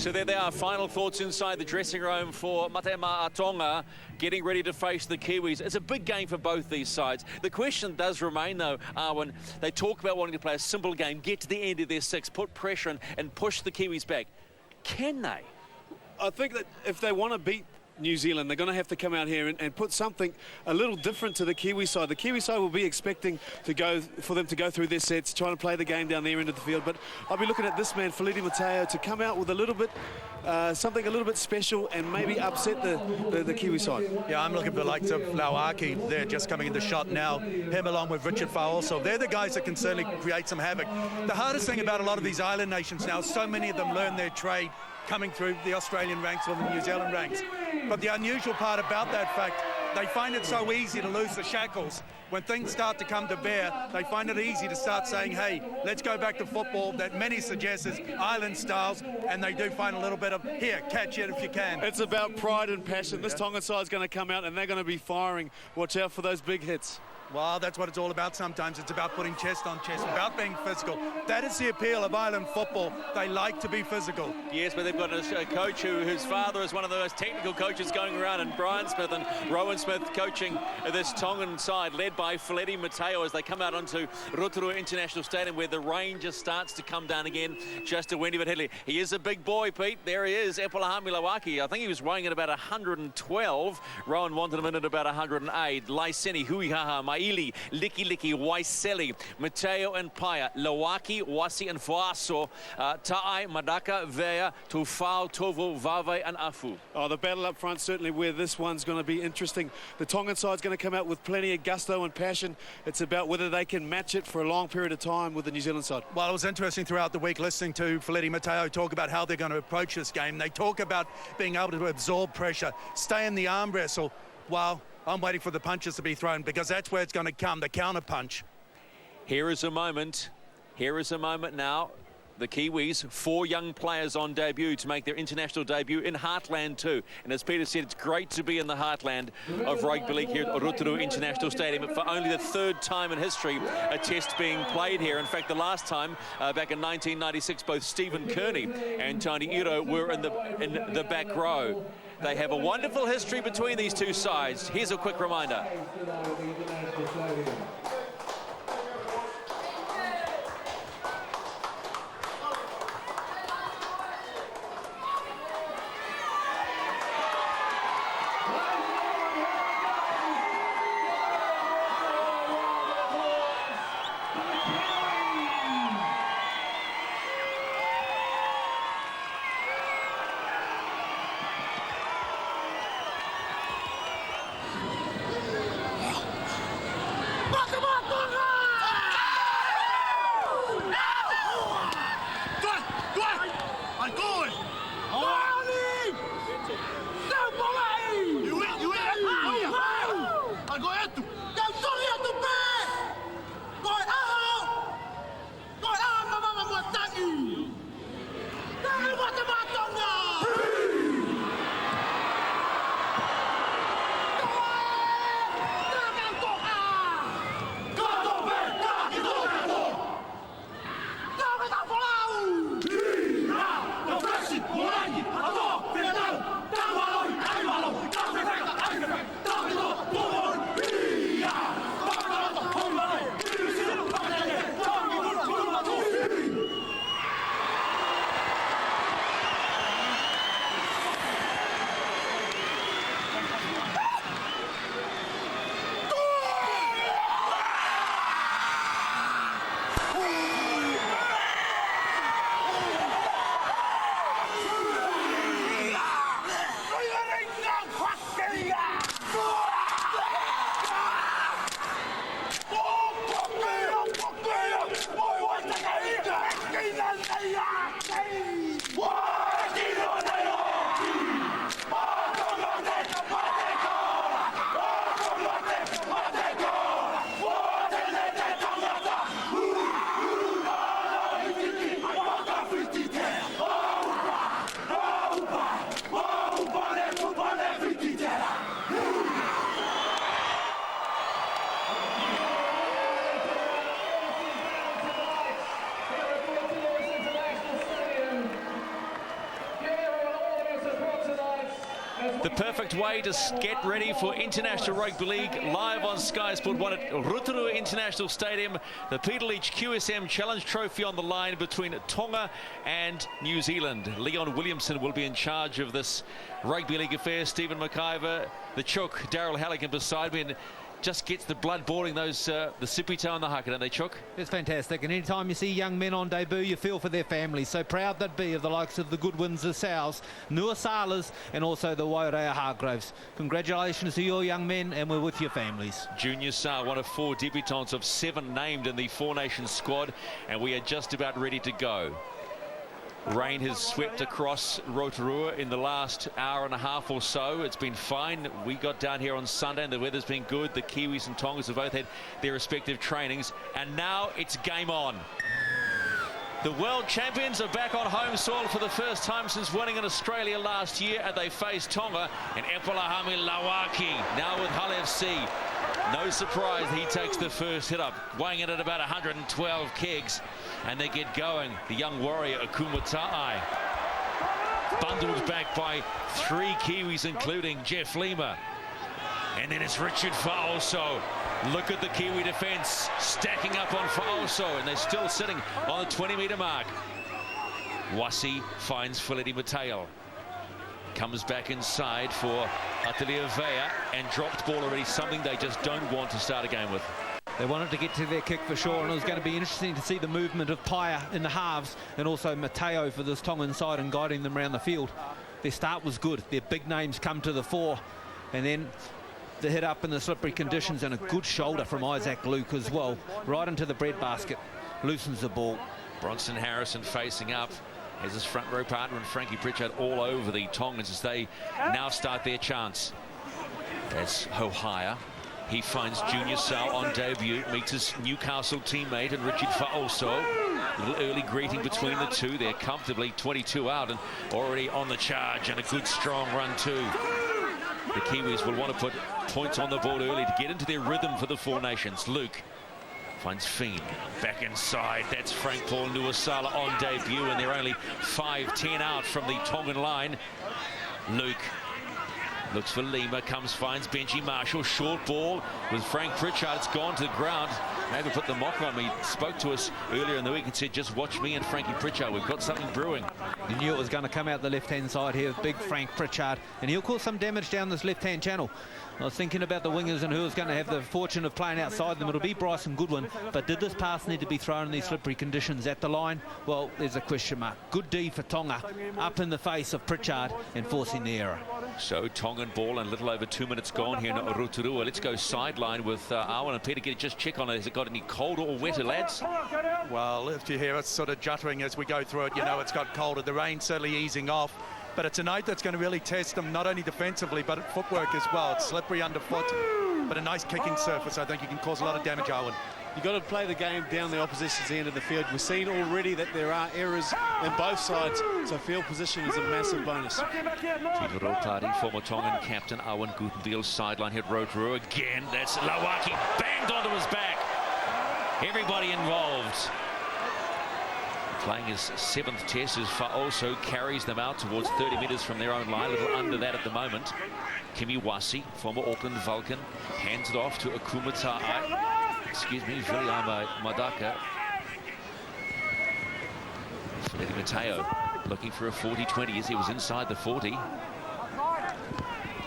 So there they are, final thoughts inside the dressing room for Matema Tonga, getting ready to face the Kiwis. It's a big game for both these sides. The question does remain, though, Arwen, they talk about wanting to play a simple game, get to the end of their six, put pressure in, and push the Kiwis back. Can they? I think that if they want to beat New Zealand, they're going to have to come out here and put something a little different to the Kiwi side. The Kiwi side will be expecting for them to go through their sets, trying to play the game down their end of the field. But I'll be looking at this man, Feleti Mateo, to come out with a little bit, something a little bit special and maybe upset the Kiwi side. Yeah, I'm looking for the likes of Lauaki. They're just coming into shot now. Him along with Richard Fowle. So they're the guys that can certainly create some havoc. The hardest thing about a lot of these island nations now, so many of them learn their trade coming through the Australian ranks or the New Zealand ranks. But the unusual part about that fact, they find it so easy to lose the shackles. When things start to come to bear, they find it easy to start saying, hey, let's go back to football that many suggest is island styles, and they do find a little bit of, here, catch it if you can. It's about pride and passion. This Tongan side is going to come out and they're going to be firing. Watch out for those big hits. Well, that's what it's all about sometimes. It's about putting chest on chest, about being physical. That is the appeal of island football. They like to be physical. Yes, but they've got a coach whose father is one of the most technical coaches going around, and Brian Smith and Rowan Smith coaching this Tongan side, led by Feleti Mateo as they come out onto Rotorua International Stadium, where the rain just starts to come down again, just a windy bit hilly. He is a big boy, Pete. There he is, Epulahami Lauaki. I think he was weighing at about 112. Rowan wanted him in at about 108. Laiseni, Huihaha, Maili, Liki, Waiseli, Mateo and Paya, Lauaki, Wasi and Fuaso, Ta'ai, Madaka, Vea, Tufao, Tovo, Vave and Afu. Oh, the battle up front, certainly where this one's going to be interesting. The Tongan side's going to come out with plenty of gusto and passion. It's about whether they can match it for a long period of time with the New Zealand side. Well, it was interesting throughout the week listening to Feleti Mateo talk about how they're going to approach this game. They talk about being able to absorb pressure, stay in the arm wrestle. Well, I'm waiting for the punches to be thrown, because that's where it's going to come, the counter punch. Here is a moment now. The Kiwis, 4 young players on debut to make their international debut in Heartland too. And as Peter said, it's great to be in the heartland of rugby league here at Rotorua International Stadium. For only the 3rd time in history, a test being played here. In fact, the last time, back in 1996, both Stephen Kearney and Tony Iro were in the back row. They have a wonderful history between these two sides. Here's a quick reminder. The perfect way to get ready for International Rugby League live on Sky Sport 1 at Rotorua International Stadium. The Peter Leach QSM Challenge Trophy on the line between Tonga and New Zealand. Leon Williamson will be in charge of this Rugby League affair. Stephen McIver, the Chook, Daryl Halligan beside me, and just gets the blood boiling, those the Sipito and the haka, don't they, Chook? It's fantastic, and anytime you see young men on debut, you feel for their families. So proud they'd be of the likes of the Goodwins, the Sows, Nuasalas, and also the Wairea Hargroves. Congratulations to your young men, and we're with your families. Junior Sa, one of 4 debutants of 7 named in the 4 Nations squad, and we are just about ready to go. Rain has swept across Rotorua in the last hour and a half or so. It's been fine. We got down here on Sunday and the weather's been good. The Kiwis and Tongas have both had their respective trainings, and now it's game on. The world champions are back on home soil for the first time since winning in Australia last year, and they face Tonga and Epalahami Lawaki, now with Hull FC. No surprise he takes the first hit up, weighing in at about 112 kegs, and they get going. The young warrior Akumatai, bundled back by 3 Kiwis, including Jeff Lima. And then it's Richard Fa'oso. Look at the Kiwi defence stacking up on Fa'oso, and they're still sitting on the 20-metre mark. Wasi finds Feleti Mateo. Comes back inside for Atelier Vea, and dropped ball already, something they just don't want to start a game with. They wanted to get to their kick for sure, and it was going to be interesting to see the movement of Paia in the halves and also Mateo for this Tongan side and guiding them around the field. Their start was good. Their big names come to the fore, and then the hit up in the slippery conditions, and a good shoulder from Isaac Luke as well, right into the breadbasket, loosens the ball. Bronson Harrison facing up as his front row partner, and Frankie Pritchard all over the Tongans as they now start their chance. That's Hohaya. He finds Junior Sal on debut, meets his Newcastle teammate and Richard Fa'oso. A little early greeting between the two. They're comfortably 22 out and already on the charge, and a good strong run too. The Kiwis will want to put points on the board early to get into their rhythm for the 4 Nations. Luke finds Fiend back inside. That's Frank Paul Nuasala on debut, and they're only 5-10 out from the Tongan line. Luke looks for Lima, finds Benji Marshall. Short ball with Frank Pritchard. It's gone to the ground. Maybe put the mock on me. Spoke to us earlier in the week and said, just watch me and Frankie Pritchard. We've got something brewing. You knew it was going to come out the left-hand side here with big Frank Pritchard, and he'll cause some damage down this left-hand channel. I was thinking about the wingers and who was going to have the fortune of playing outside them. It'll be Bryson Goodwin, but did this pass need to be thrown in these slippery conditions at the line? Well, there's a question mark. Good D for Tonga, up in the face of Pritchard and forcing the error. So Tongan ball and a little over 2 minutes gone here in Rotorua. Let's go sideline with Arwen and Peter. Just check on it. Has it got any colder or wetter, lads? Well, if you hear us sort of juttering as we go through it, you know it's got colder. The rain's certainly easing off. But it's a night that's going to really test them, not only defensively, but at footwork as well. It's slippery underfoot, but a nice kicking surface. I think you can cause a lot of damage, Owen. You've got to play the game down the opposition's end of the field. We've seen already that there are errors in both sides, so field position is a massive bonus. Tivero Party, former Tongan captain Owen Gutenbiel, sideline hit Rotorua again. That's Lawaki, banged onto his back. Everybody involved. Playing his 7th test as Fa'oso carries them out towards 30 metres from their own line, a little under that at the moment. Kimi Wasi, former Auckland Vulcan, hands it off to Akumatai. Excuse me, Viliama Madaka. Feleti Mateo looking for a 40-20 as he was inside the 40.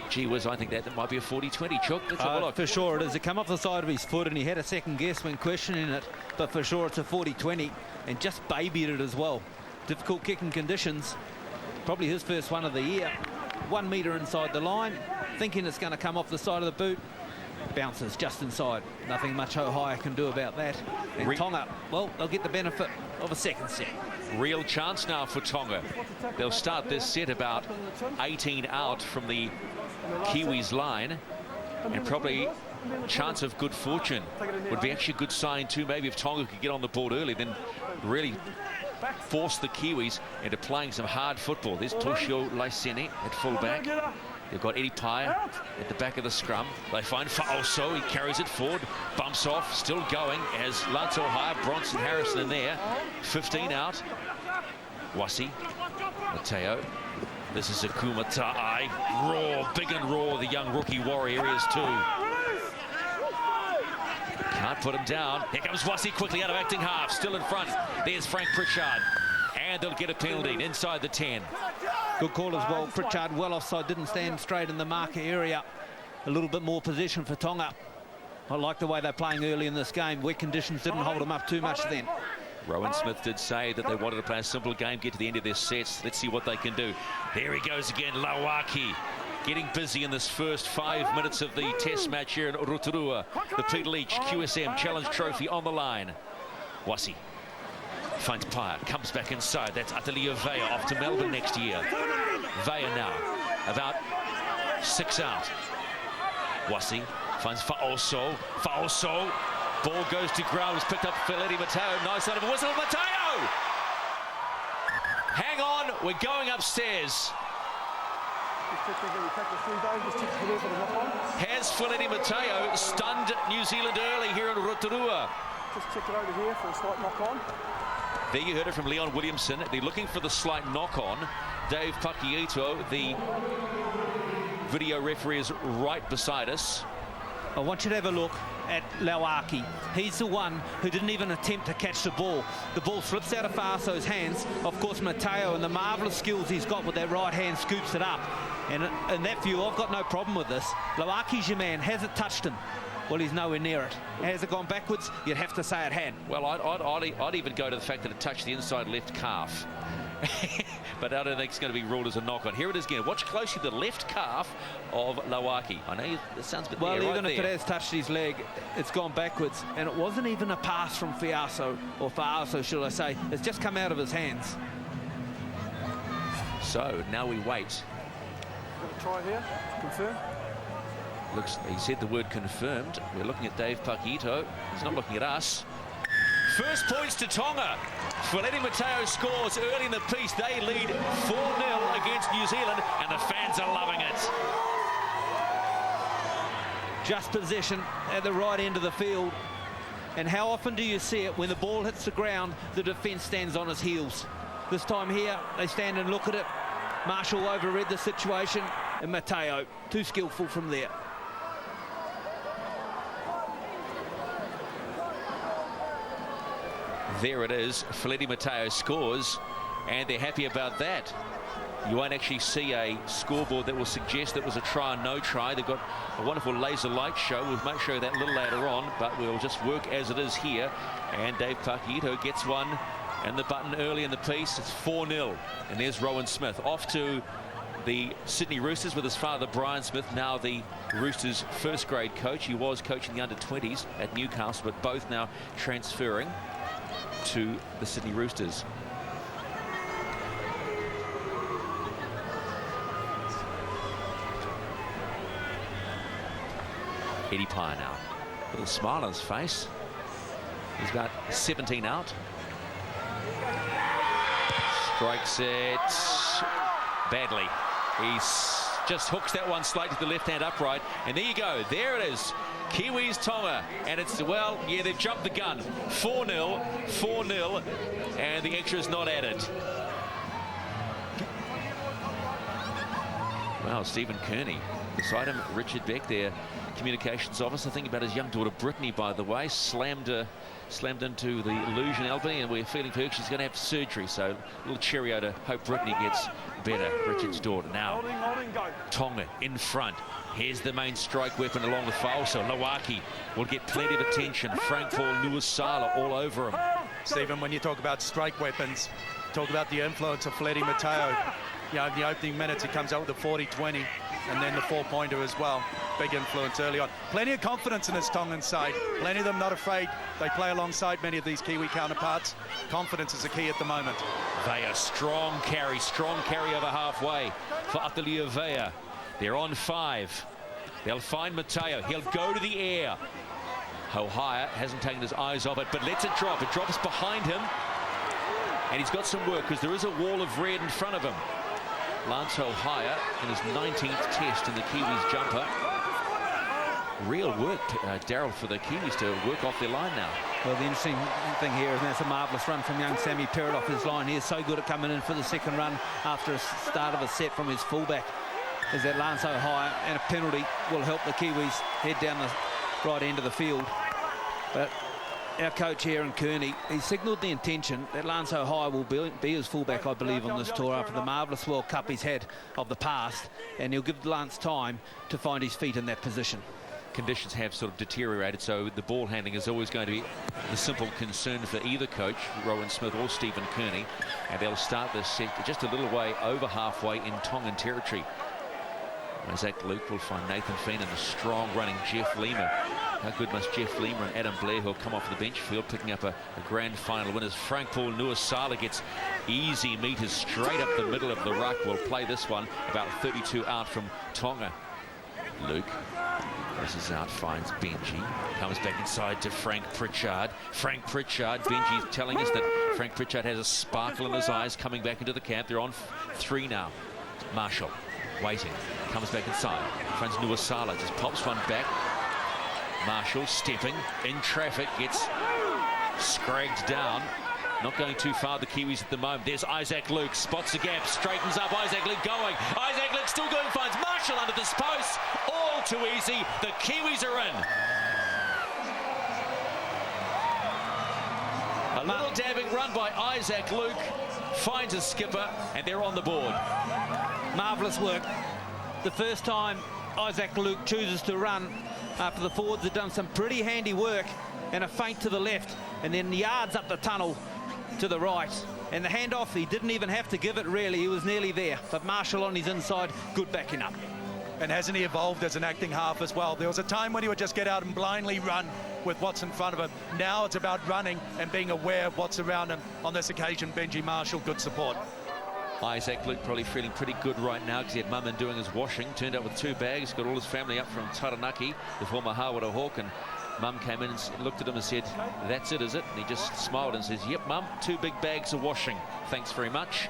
Gee whiz, I think that might be a 40-20, Chook. Let's have a look. For sure it is. It come off the side of his foot and he had a second guess when questioning it, but for sure it's a 40-20 and just babied it as well. Difficult kicking conditions. Probably his first one of the year. 1 metre inside the line, thinking it's going to come off the side of the boot. Bounces just inside. Nothing much Ohio can do about that. And Tonga, well, they'll get the benefit of a second set. Real chance now for Tonga. They'll start this set about 18 out from the Kiwis line, and probably chance of good fortune. Would be actually a good sign too, maybe if Tonga could get on the board early, then really force the Kiwis into playing some hard football. There's Toshio Laisene at fullback. They've got Eddie Paia at the back of the scrum. They find Fa'oso, he carries it forward, bumps off, still going as Lance Ohio, Bronson Harrison in there. 15 out. Wasi, Mateo, This is a Kumatai. Raw, big and raw, the young rookie warrior is too. Can't put him down. Here comes Wasi quickly out of acting half. Still in front. There's Frank Pritchard. And they'll get a penalty inside the 10. Good call as well. Pritchard well offside, didn't stand straight in the marker area. A little bit more possession for Tonga. I like the way they're playing early in this game. Wet conditions didn't hold them up too much then. Rowan Smith did say that they wanted to play a simple game, get to the end of their sets. Let's see what they can do. There he goes again, Lauaki. Getting busy in this first 5 minutes of the test match here in Rotorua. The Peter Leach QSM Challenge Trophy on the line. Wasi finds Paya, comes back inside. That's Atalia Vea off to Melbourne next year. Vea now, about 6 out. Wasi finds Fa'oso. Fa'oso. Ball goes to ground. It's picked up Feleti Mateo. Nice out of a whistle. Mateo! Hang on, we're going upstairs. Has Feleti Mateo stunned New Zealand early here in Rotorua? Just check it over here for a slight knock-on. There you heard it from Leon Williamson. They're looking for the slight knock-on. Dave Pakiito, the video referee, is right beside us. I want you to have a look at Lauaki. He's the one who didn't even attempt to catch the ball. The ball slips out of Fa'aso's hands. Of course, Mateo and the marvellous skills he's got with that right hand scoops it up. And in that view, I've got no problem with this. Lauaki's your man. Has it touched him? Well, he's nowhere near it. Has it gone backwards? You'd have to say it had. Well, I'd even go to the fact that it touched the inside left calf. But I don't think it's going to be ruled as a knock-on. Here it is again. Watch closely the left calf of Lauaki. I know it sounds a bit well, there, even right if there. it has touched his leg, it's gone backwards. And it wasn't even a pass from Fa'aso, or Fa'aso, should I say. It's just come out of his hands. So now we wait. Try here, confirm. Looks, he said the word confirmed. We're looking at Dave Pakiito. He's not looking at us. First points to Tonga. Feleti Mateo scores early in the piece. They lead 4-0 against New Zealand, and the fans are loving it. Just possession at the right end of the field. And how often do you see it when the ball hits the ground, the defence stands on its heels? This time here, they stand and look at it. Marshall overread the situation, and Mateo, too skillful from there. There it is. Feleti Mateo scores, and they're happy about that. You won't actually see a scoreboard that will suggest that was a try or no try. They've got a wonderful laser light show. We'll make sure that a little later on, but we'll just work as it is here. And Dave Pakiito gets one, and the button early in the piece. It's 4-0, and there's Rowan Smith off to the Sydney Roosters with his father Brian Smith, now the Roosters first grade coach. He was coaching the under-20s at Newcastle, but both now transferring to the Sydney Roosters. Eddie Pye now, little smile on his face. He's about 17 out. Strikes it badly. He just hooks that one slightly to the left-hand upright, and there you go. There it is. Kiwis Tonga, and it's, well, yeah, they've jumped the gun. 4-0, 4-0, and the extra's not added. Wow, Stephen Kearney beside him, Richard Beck, their communications officer. Thinking about his young daughter Brittany, by the way, slammed into the illusion Albany, and we're feeling for her. She's going to have surgery, so a little cheerio to hope Brittany gets better. Richard's daughter. Now Tonga in front. Here's the main strike weapon along with Fa'aso. Lauaki will get plenty of attention. Frank Paul Nuasala all over him. Stephen, when you talk about strike weapons, talk about the influence of Feleti Mateo. You know, in the opening minutes, he comes out with the 40-20 and then the 4-pointer as well. Big influence early on. Plenty of confidence in his Tongan side. Plenty of them not afraid. They play alongside many of these Kiwi counterparts. Confidence is the key at the moment. Vea, strong carry over halfway for Atalia Vea. They're on 5. They'll find Mateo. He'll go to the air. Hohaya hasn't taken his eyes off it, but lets it drop. It drops behind him. And he's got some work, because there is a wall of red in front of him. Lance Hohaya in his 19th test in the Kiwis jumper. Real work, Daryl, for the Kiwis to work off their line now. Well, the interesting thing here is that's a marvellous run from young Sammy Perrott off his line. He is so good at coming in for the second run after a start of a set from his fullback. Is that Lance O'Hire, and a penalty will help the Kiwis head down the right end of the field. But our coach here in Kearney, he signalled the intention that Lance O'Hire will be his fullback, I believe, on this tour after the marvellous World Cup he's had of the past, and he'll give Lance time to find his feet in that position. Conditions have sort of deteriorated, so the ball handling is always going to be the simple concern for either coach, Rowan Smith or Stephen Kearney, and they'll start this set just a little way over halfway in Tongan territory. Isaac Luke will find Nathan Feen and the strong running Jeff Lima. How good must Jeff Lima and Adam Blair, who'll come off the bench field, picking up a grand final win as Frank Paul Nuasala gets easy meters straight up the middle of the ruck. Will play this one about 32 out from Tonga. Luke. This is out, finds Benji. Comes back inside to Frank Pritchard. Frank Pritchard, Benji telling us that Frank Pritchard has a sparkle in his eyes coming back into the camp. They're on 3 now. Marshall waiting. Comes back inside. Finds Nuasala. Just pops one back. Marshall stepping in traffic. Gets scragged down. Not going too far, the Kiwis at the moment. There's Isaac Luke. Spots the gap. Straightens up. Isaac Luke going. Isaac Luke still going. Finds Marshall under this post. All too easy. The Kiwis are in. A little dabbing run by Isaac Luke. Finds a skipper. And they're on the board. Marvellous work. The first time Isaac Luke chooses to run after the forwards have done some pretty handy work, and a feint to the left and then yards up the tunnel to the right, and the handoff, he didn't even have to give it really, he was nearly there, but Marshall on his inside, good backing up. And hasn't he evolved as an acting half as well? There was a time when he would just get out and blindly run with what's in front of him. Now it's about running and being aware of what's around him. On this occasion, Benji Marshall, good support. Isaac Luke probably feeling pretty good right now because he had Mum doing his washing. Turned up with 2 bags, got all his family up from Taranaki, the former Hawara Hawk, and Mum came in and looked at him and said, "That's it, is it?" And he just smiled and says, "Yep, Mum, 2 big bags of washing. Thanks very much."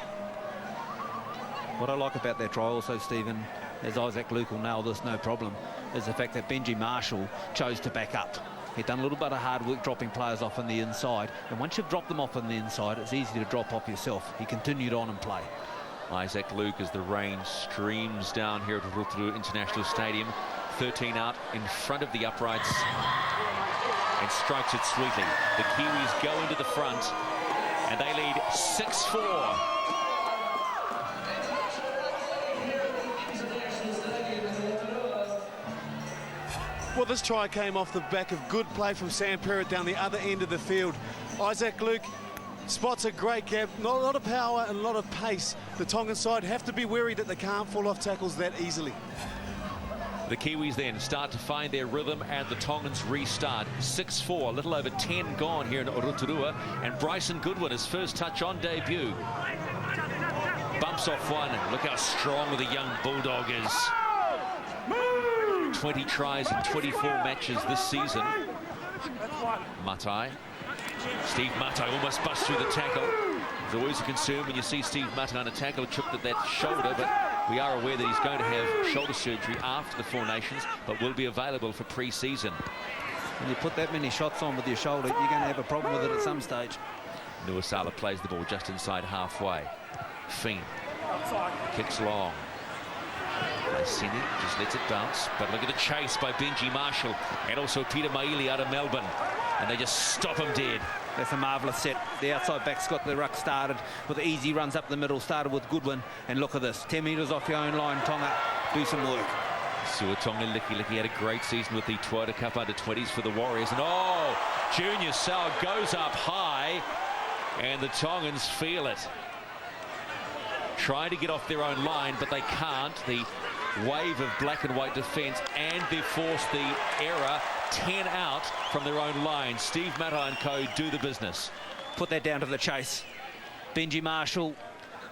What I like about that try also, Stephen, as Isaac Luke will nail this no problem, is the fact that Benji Marshall chose to back up. He'd done a little bit of hard work dropping players off on the inside, and once you've dropped them off on the inside, it's easy to drop off yourself. He continued on and play. Isaac Luke, as the rain streams down here at Rotorua International Stadium, 13 out in front of the uprights and strikes it sweetly. The Kiwis go into the front and they lead 6-4. Well, this try came off the back of good play from Sam Perrott down the other end of the field. Isaac Luke spots a great gap, not a lot of power and a lot of pace. The Tongan side have to be wary that they can't fall off tackles that easily. The Kiwis then start to find their rhythm and the Tongans restart. 6-4, a little over 10 gone here in Rotorua, and Bryson Goodwin, his first touch on debut, bumps off one. Look how strong the young Bulldog is. 20 tries in 24 matches this season. Matai. Steve Matai almost busts through the tackle. There's always a concern when you see Steve Matai on a tackle, tripped at that shoulder, but we are aware that he's going to have shoulder surgery after the Four Nations, but will be available for pre-season. When you put that many shots on with your shoulder, you're going to have a problem with it at some stage. Nuasala plays the ball just inside halfway. Feen kicks long. Sini just lets it bounce, but look at the chase by Benji Marshall and also Peter Maili out of Melbourne, and they just stop him dead. That's a marvellous set. The outside back's got the ruck started with the easy runs up the middle, started with Goodwin, and look at this, 10 metres off your own line. Tonga, do some work. Suatonga Licky had a great season with the Toyota Cup under-20s for the Warriors, and oh, Junior Sal goes up high, and the Tongans feel it. Trying to get off their own line, but they can't. The wave of black and white defence, and they force the error. 10 out from their own line. Steve Matai and co do the business. Put that down to the chase. Benji Marshall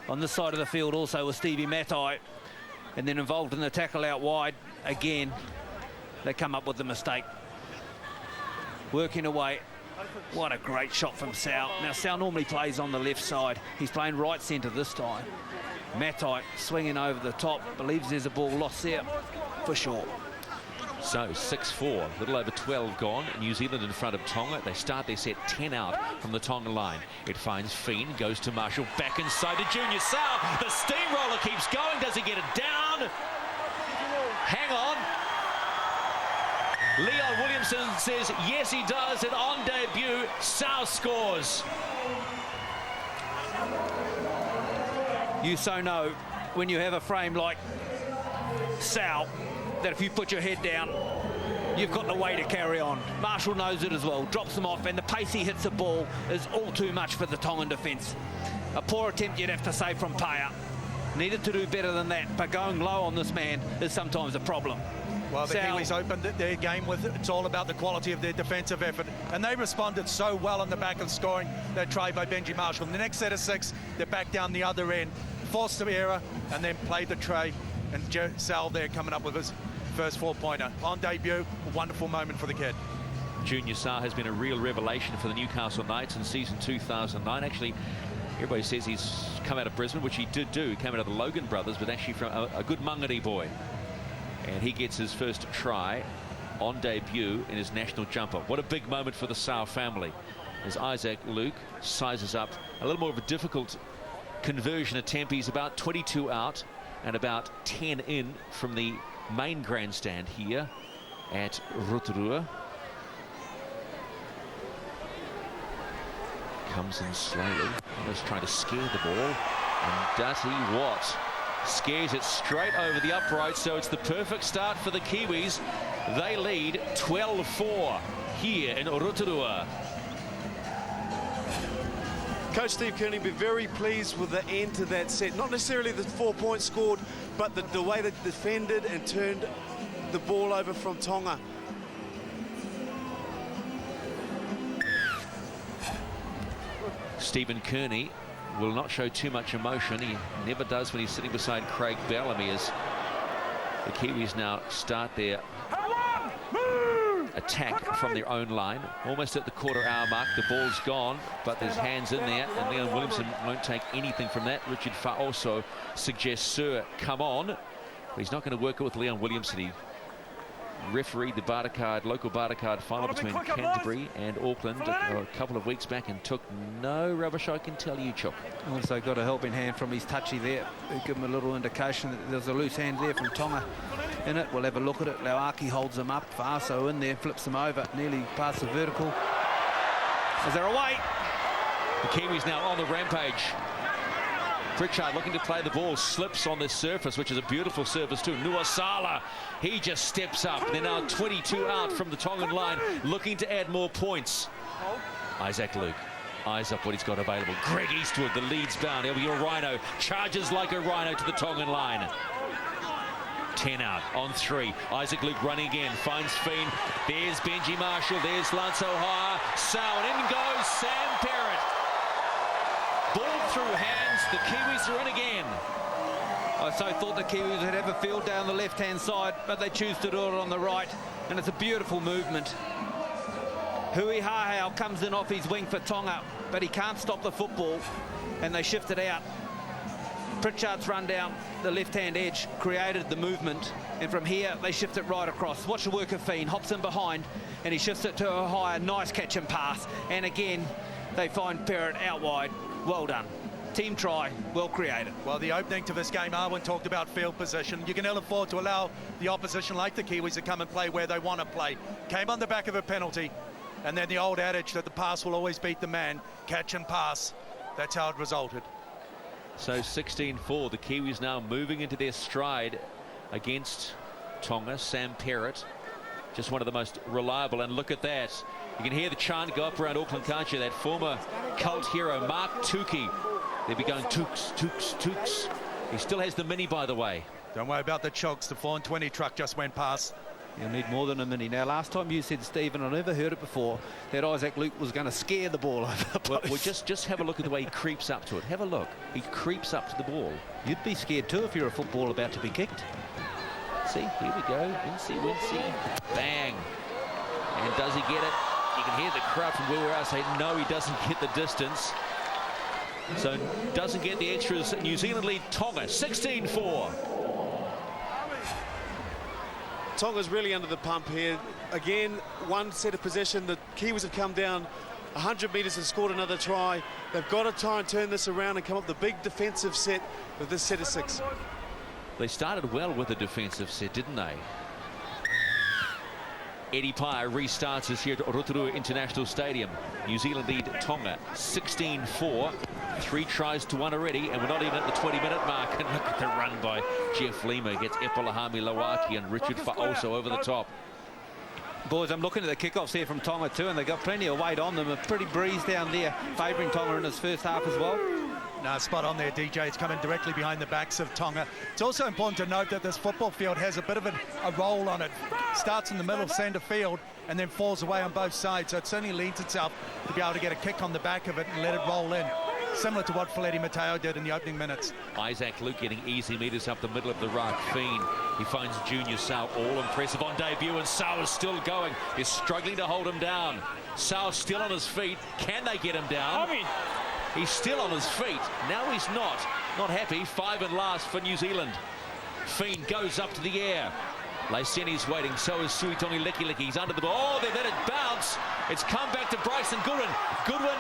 on this side of the field also with Stevie Matai, and then involved in the tackle out wide again. They come up with the mistake. Working away. What a great shot from Sal. Now Sal normally plays on the left side. He's playing right centre this time. Matai swinging over the top, believes there's a ball lost there for sure. So 6-4, a little over 12 gone. New Zealand in front of Tonga. They start their set 10 out from the Tongan line. It finds Fien, goes to Marshall, back inside to Junior Sao. The steamroller keeps going. Does he get it down? Hang on. Leon Williamson says yes he does, and on debut Sao scores. You so know when you have a frame like Sao that if you put your head down, you've got the way to carry on. Marshall knows it as well, drops him off, and the pace he hits the ball is all too much for the Tongan defence. A poor attempt, you'd have to say, from Paya. Needed to do better than that, but going low on this man is sometimes a problem. Well, the Kiwis opened their game with it's all about the quality of their defensive effort, and they responded so well on the back of scoring that try by Benji Marshall. In the next set of 6, they're back down the other end, forced the error, and then played the tray, and Sal there coming up with his first 4-pointer. On debut, a wonderful moment for the kid. Junior Sa has been a real revelation for the Newcastle Knights in season 2009. Actually, everybody says he's come out of Brisbane, which he did do. He came out of the Logan brothers, but actually from a good Mangere boy. And he gets his first try on debut in his national jumper. What a big moment for the Sao family as Isaac Luke sizes up a little more of a difficult conversion attempt. He's about 22 out and about 10 in from the main grandstand here at Rotorua. Comes in slowly, almost trying to scare the ball, and does he what? Scares it straight over the upright, so it's the perfect start for the Kiwis. They lead 12-4 here in Rotorua. Coach Steve Kearney be very pleased with the end to that set. Not necessarily the 4 points scored, but the way they defended and turned the ball over from Tonga. Stephen Kearney will not show too much emotion. He never does when he's sitting beside Craig Bellamy, as the Kiwis now start their attack from their own line. Almost at the quarter-hour mark, the ball's gone, but there's hands in there, and Leon Williamson won't take anything from that. Richard Fa also suggests, sir, come on. But he's not going to work it with Leon Williamson. He refereed the local Barter card final between Canterbury and Auckland a couple of weeks back and took no rubbish, I can tell you, Chuck. Also got a helping hand from his touchy there. Give him a little indication that there's a loose hand there from Tonga in it. We'll have a look at it. Lauaki holds him up. Faso in there, flips him over, nearly past the vertical. Is there a way? The Kiwis now on the rampage. Pritchard looking to play the ball, slips on this surface, which is a beautiful surface too. Nuasala, he just steps up. They're now 22 out from the Tongan line, looking to add more points. Isaac Luke eyes up what he's got available. Greg Eastwood, the leads bound. He'll be a rhino, charges like a rhino to the Tongan line. 10 out on 3. Isaac Luke running again, finds Fien. There's Benji Marshall, there's Lance O'Hara. Sow, and in goes Sam Parrott. Ball through hands, the Kiwis are in again. I so thought the Kiwis would have a field down the left-hand side, but they choose to do it on the right, and it's a beautiful movement. Hui Hahau comes in off his wing for Tonga, but he can't stop the football, and they shift it out. Pritchard's run down the left-hand edge, created the movement, and from here they shift it right across. Watch the work of Fien, hops in behind, and he shifts it to a higher, nice catch and pass, and again they find Parrott out wide. Well done. Team try, well created. Well, the opening to this game, Arwen talked about field position. You can ill afford to allow the opposition like the Kiwis to come and play where they want to play. Came on the back of a penalty, and then the old adage that the pass will always beat the man, catch and pass. That's how it resulted. So 16-4, the Kiwis now moving into their stride against Tonga. Sam Parrott, just one of the most reliable, and look at that. You can hear the chant go up around Auckland, can't you? That former cult hero, Mark Tukey. They'll be going Tukes, Tukes, Tukes. He still has the Mini, by the way. Don't worry about the chokes. The 420 truck just went past. You'll need more than a Mini. Now, last time you said, Stephen, I never heard it before, that Isaac Luke was going to scare the ball over the post. Well, just have a look at the way he creeps up to it. Have a look. He creeps up to the ball. You'd be scared too if you're a football about to be kicked. See, here we go. Wincy. Bang. And does he get it? You can hear the crowd from where we are say, no, he doesn't get the distance. So doesn't get the extras. New Zealand lead Tonga 16-4. Tonga's really under the pump here. Again, one set of possession. The Kiwis have come down 100 metres and scored another try. They've got to try and turn this around and come up with the big defensive set with this set of 6. They started well with the defensive set, didn't they? Eddie Pye restarts us here at Rotorua International Stadium. New Zealand lead Tonga 16-4. 3 tries to 1 already, and we're not even at the 20-minute mark. And look at the run by Jeff Lima. Gets Epolahami Lawaki and Richard Fa'oso over the top. Boys, I'm looking at the kickoffs here from Tonga too, and they've got plenty of weight on them. A pretty breeze down there, favouring Tonga in his first half as well. No, spot on there, DJ. It's coming directly behind the backs of Tonga. It's also important to note that this football field has a bit of a roll on it. Starts in the middle of centre field and then falls away on both sides. So it certainly leads itself to be able to get a kick on the back of it and let it roll in. Similar to what Feleti Mateo did in the opening minutes. Isaac Luke getting easy metres up the middle of the ruck. Fiend, he finds Junior Sau, all impressive on debut, and Sau is still going. He's struggling to hold him down. Sau still on his feet. Can they get him down? He's still on his feet. Now he's not. Not happy. 5 and last for New Zealand. Fiend goes up to the air. Laiseni's waiting. So is Suitongi Licky. He's under the ball. Oh, they let it bounce. It's come back to Bryson Goodwin. Goodwin,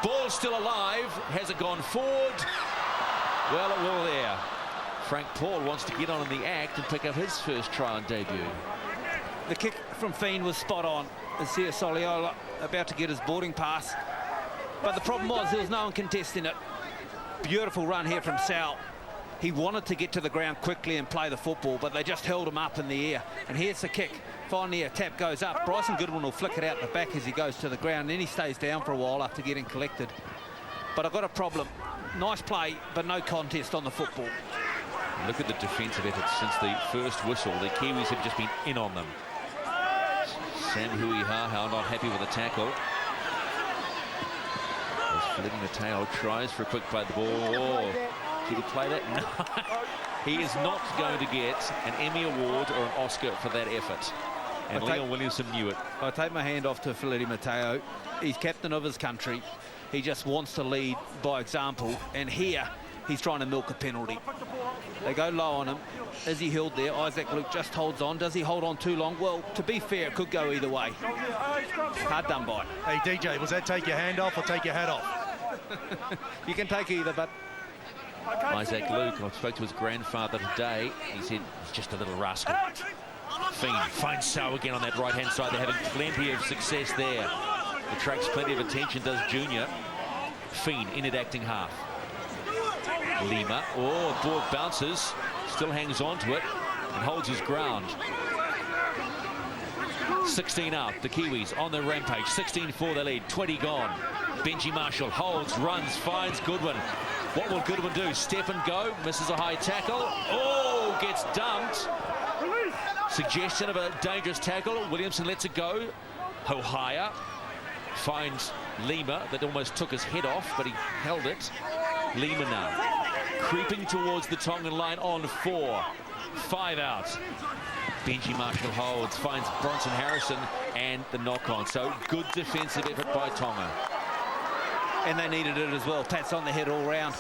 ball still alive. Has it gone forward? Well, it will there. Frank Paul wants to get on in the act and pick up his first try on debut. The kick from Fiend was spot on. And Sia Soliola about to get his boarding pass. But the problem was there was no one contesting it. Beautiful run here from Sal. He wanted to get to the ground quickly and play the football, but they just held him up in the air. And here's the kick. Finally, a tap goes up. Bryson Goodwin will flick it out the back as he goes to the ground. Then he stays down for a while after getting collected. But I've got a problem. Nice play, but no contest on the football. Look at the defensive effort since the first whistle. The Kiwis have just been in on them. Sam Hui-Hahau not happy with the tackle. Feleti Mateo tries for a quick play of the ball. Oh, did he play that? No. He is not going to get an Emmy Award or an Oscar for that effort. And Leon Williamson knew it. I take my hand off to Feleti Mateo. He's captain of his country. He just wants to lead by example. And here, he's trying to milk a penalty. They go low on him. Is he held there? Isaac Luke just holds on. Does he hold on too long? Well, to be fair, it could go either way. Hard done by. Hey, DJ, was that take your hand off or take your hat off? You can take either, but... Isaac Luke, I spoke to his grandfather today. He said he's just a little rascal. Fiend finds Sau again on that right-hand side. They're having plenty of success there. Attracts plenty of attention, does Junior. Fiend in at acting half. Lima, oh, ball bounces, still hangs on to it and holds his ground. 16 out, the Kiwis on the rampage. 16-4 they lead, 20 gone. Benji Marshall holds, runs, finds Goodwin. What will Goodwin do? Step and go, misses a high tackle. Oh, gets dumped. Suggestion of a dangerous tackle. Williamson lets it go. Hohaya finds Lima, that almost took his head off, but he held it. Lima now creeping towards the Tongan line on 4. 5 out. Benji Marshall holds, finds Bronson Harrison and the knock-on. So good defensive effort by Tonga. And they needed it as well. Pats on the head all round.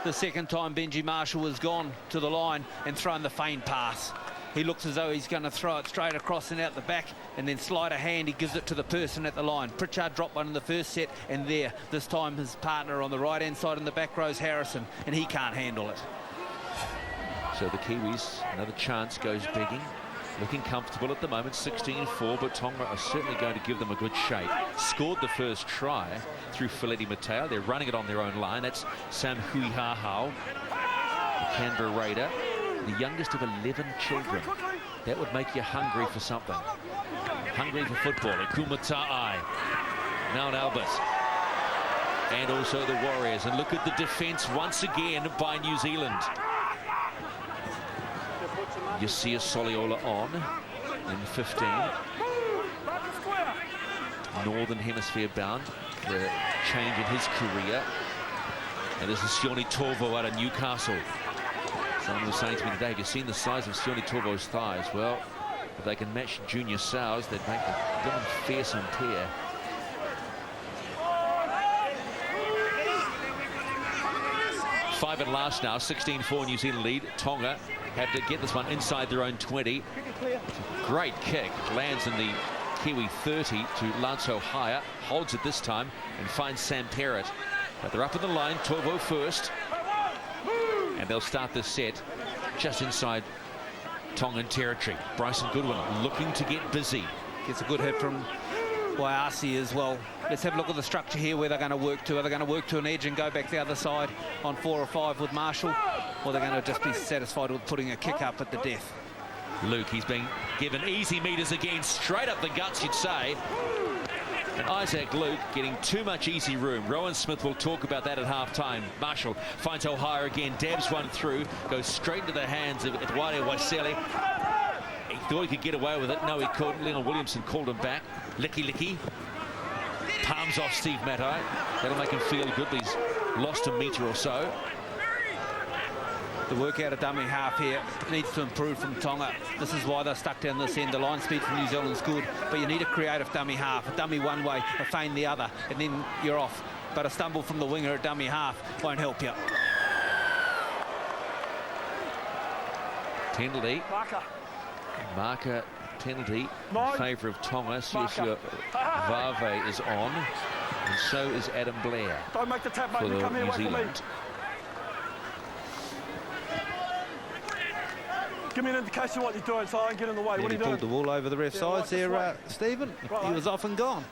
The second time Benji Marshall was gone to the line and thrown the feint pass. He looks as though he's going to throw it straight across and out the back, and then slide a hand, he gives it to the person at the line. Pritchard dropped one in the first set, and there, this time his partner on the right-hand side in the back row is Harrison, and he can't handle it. So the Kiwis, another chance, goes begging. Looking comfortable at the moment, 16-4, but Tonga are certainly going to give them a good shake. Scored the first try through Feleti Mateo. They're running it on their own line. That's Sam Hui-Hahau, the Canberra Raider, the youngest of 11 children. That would make you hungry for something. Hungry for football. Kumatai, Mount Albert, and also the Warriors. And look at the defence once again by New Zealand. Yasia Soliola on in 15. Northern Hemisphere bound for a change in his career. And this is Sione Torvo out of Newcastle. Someone was saying to me today, have you seen the size of Sione Torvo's thighs? Well, if they can match Junior Sau's, they'd make a damn fearsome pair. Five at last now, 16-4 New Zealand lead. Tonga have to get this one inside their own 20. Great kick. Lands in the Kiwi 30 to Lance Haya. Holds it this time and finds Sam Perrott. But they're up in the line. Torvo first. And they'll start this set just inside Tongan territory. Bryson Goodwin looking to get busy. Gets a good hit from Waiasi as well. Let's have a look at the structure here where they're going to work to. Are they going to work to an edge and go back the other side on 4 or 5 with Marshall? Or they're going to just be satisfied with putting a kick up at the death? Luke, he's being given easy meters again, straight up the guts, you'd say. And Isaac Luke getting too much easy room. Rowan Smith will talk about that at half-time. Marshall finds O'Hara again, dabs one through, goes straight into the hands of Edward Waisele. He thought he could get away with it. No, he couldn't. Leon Williamson called him back. Licky. Palms off Steve Matai. That'll make him feel good, but he's lost a metre or so. The work out of dummy half here needs to improve from Tonga. This is why they're stuck down this end. The line speed from New Zealand's good, but you need a creative dummy half. A dummy one way, a feign the other, and then you're off. But a stumble from the winger at dummy half won't help you. Penalty. Marker penalty in favour of Tonga. Siosio Vave is on, and so is Adam Blair. Don't make the tap, mate. For You come here, New wait for me. Zealand. Give me an indication of what you're doing so I can get in the way. And What are he you pulled doing? the wool over the ref's Yeah, sides right, there, Stephen. He was off and gone.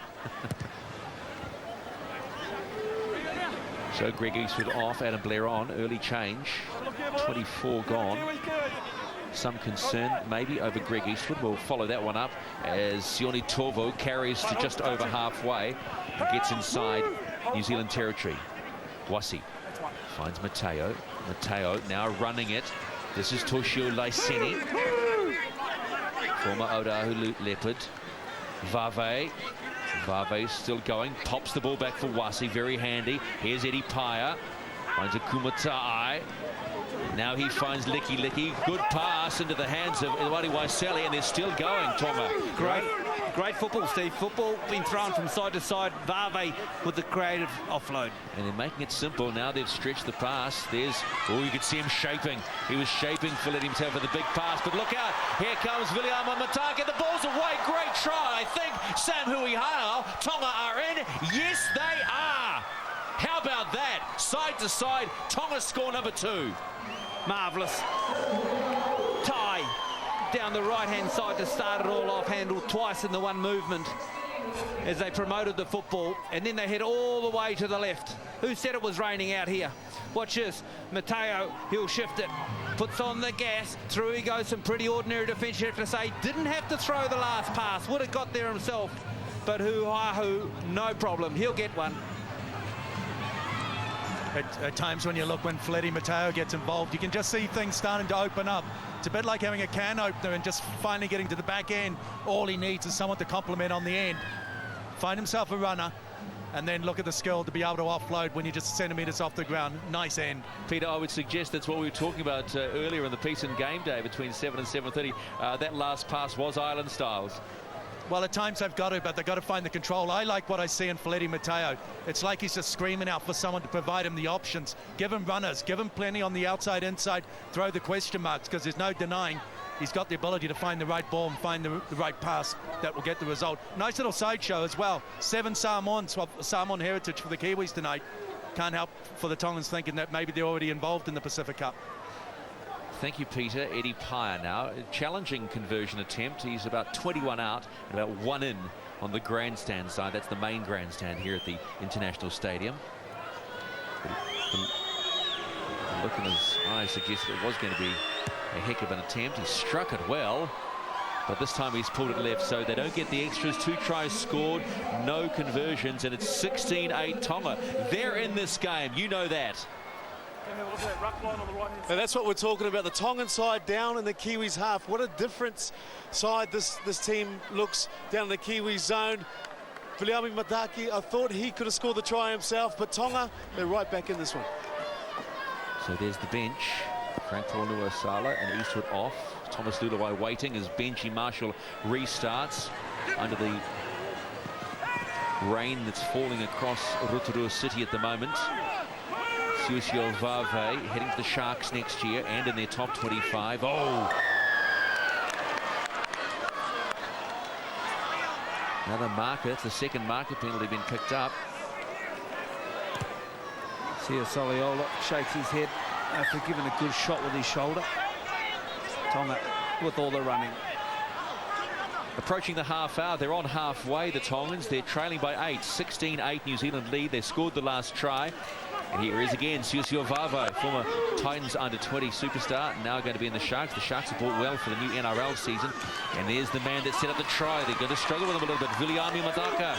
So Greg Eastwood off, Adam Blair on. Early change. 24 gone. Some concern maybe over Greg Eastwood. We'll follow that one up as Sione Torvo carries to just over halfway and gets inside New Zealand territory. Wasi finds Mateo. Mateo now running it. This is Toshio Laiseni, former Otahu Leopard. Vave still going, pops the ball back for Wasi, very handy. Here's Eddie Paya, finds a Kumatai. Now he finds Licky. Good pass into the hands of Edward Waisele, and they're still going, Tonga. Great football, Steve. Football being thrown from side to side. Vave with the creative offload. And they're making it simple. Now they've stretched the pass. There's, oh, you could see him shaping. He was shaping for letting himself for the big pass. But look out. Here comes Viliama Matake. The ball's away. Great try. I think Sam Huihao. Tonga are in. Yes, they are. How about that? Side to side. Tonga score number 2. Marvellous. Tie down the right-hand side to start it all off, handled twice in the one movement as they promoted the football, and then they head all the way to the left. Who said it was raining out here? Watch this. Mateo, he'll shift it, puts on the gas, through he goes. Some pretty ordinary defence, you have to say. Didn't have to throw the last pass, would have got there himself, but Huahu, no problem, he'll get one. At times when you look, when Fletty Mateo gets involved, you can just see things starting to open up. It's a bit like having a can opener and just finally getting to the back end. All he needs is someone to compliment on the end. Find himself a runner, and then look at the skill to be able to offload when you're just centimetres off the ground. Nice end. Peter, I would suggest that's what we were talking about earlier in the piece in game day between 7 and 7:30. That last pass was Island Styles. Well, at times they've got to, but they've got to find the control. I like what I see in Fletty Mateo. It's like he's just screaming out for someone to provide him the options. Give him runners, give him plenty on the outside, inside, throw the question marks, because there's no denying he's got the ability to find the right ball and find the right pass that will get the result. Nice little sideshow as well. 7 Samoans, well, Samoan heritage for the Kiwis tonight. Can't help for the Tongans thinking that maybe they're already involved in the Pacific Cup. Thank you, Peter. Eddie Paya now. A challenging conversion attempt. He's about 21 out and about 1 in on the grandstand side. That's the main grandstand here at the International Stadium. The look in his eyes suggested it was going to be a heck of an attempt. He struck it well, but this time he's pulled it left, so they don't get the extras. 2 tries scored, no conversions, and it's 16-8 Tonga. They're in this game. You know that. And that's what we're talking about. The Tongan side down in the Kiwis half. What a different side this team looks down in the Kiwi zone. Viliami Mataki, I thought he could have scored the try himself, but Tonga, they're right back in this one. So there's the bench. Frank Paulua Sala and Eastwood off. Thomas Lulawai waiting as Benji Marshall restarts under the rain that's falling across Rotorua City at the moment. Siusio Vave heading to the Sharks next year and in their top 25. Oh! Another marker. It's the second marker penalty been picked up. Soliola shakes his head after giving a good shot with his shoulder. Tonga with all the running. Approaching the half hour, they're on halfway, the Tongans. They're trailing by 8, 16-8 New Zealand lead. They scored the last try. And here is again Siusio Vave, former Titans under-20 superstar, now going to be in the Sharks. The Sharks have bought well for the new NRL season. And there's the man that set up the try. They're going to struggle with him a little bit, Viliami Madaka.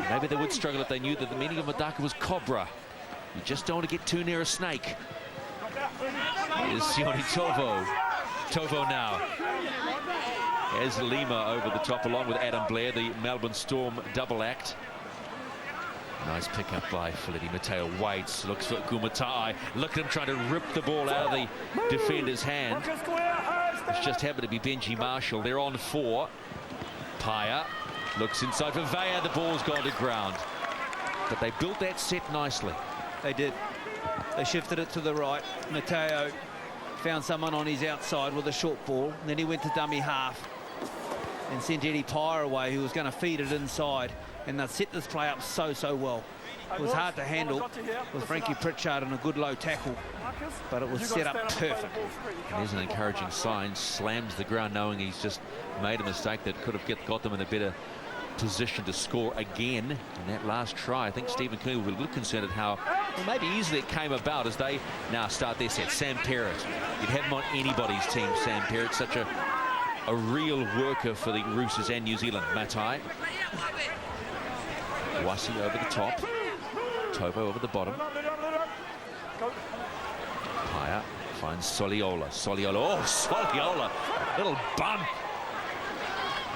Maybe they would struggle if they knew that the meaning of Madaka was cobra. You just don't want to get too near a snake. Here's Sione Tovo. Tovo now. As Lima over the top along with Adam Blair, the Melbourne Storm double act. Nice pickup by Feleti Mateo. Waits, looks for Gumatai. Look at him trying to rip the ball out of the defender's hand. It's just happened to be Benji Marshall. They're on 4. Paya looks inside for Vaya. The ball's gone to ground. But they built that set nicely. They did. They shifted it to the right. Mateo found someone on his outside with a short ball. And then he went to dummy half and sent Eddie Pyer away, who was going to feed it inside. And they set this play up so well. It was hard to handle with Frankie Pritchard and a good low tackle, but it was set up perfect. There's an encouraging sign. Slams the ground knowing he's just made a mistake that could have got them in a better position to score again in that last try. I think Stephen Kearney will be a little concerned at how, well, maybe easily it came about as they now start their set. Sam Perrott. You'd have him on anybody's team, Sam Perrott. Such a real worker for the Roosters and New Zealand. Matai. Wasi over the top. Tovo over the bottom. Paya finds Soliola. Oh, Soliola. Little bump.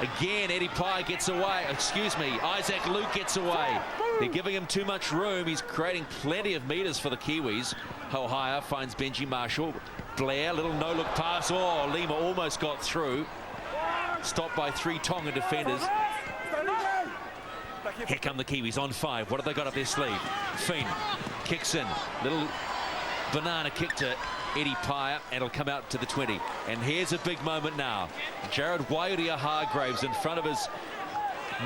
Again, Eddie Pye gets away. Excuse me, Isaac Luke gets away. They're giving him too much room. He's creating plenty of meters for the Kiwis. Hohaya finds Benji Marshall. Blair, little no-look pass. Oh, Lima almost got through. Stopped by 3 Tonga defenders. Here come the Kiwis on 5. What have they got up their sleeve? Fien kicks in. Little banana kick to Eddie Pye, and it'll come out to the 20. And here's a big moment now. Jared Wairia-Hargraves in front of his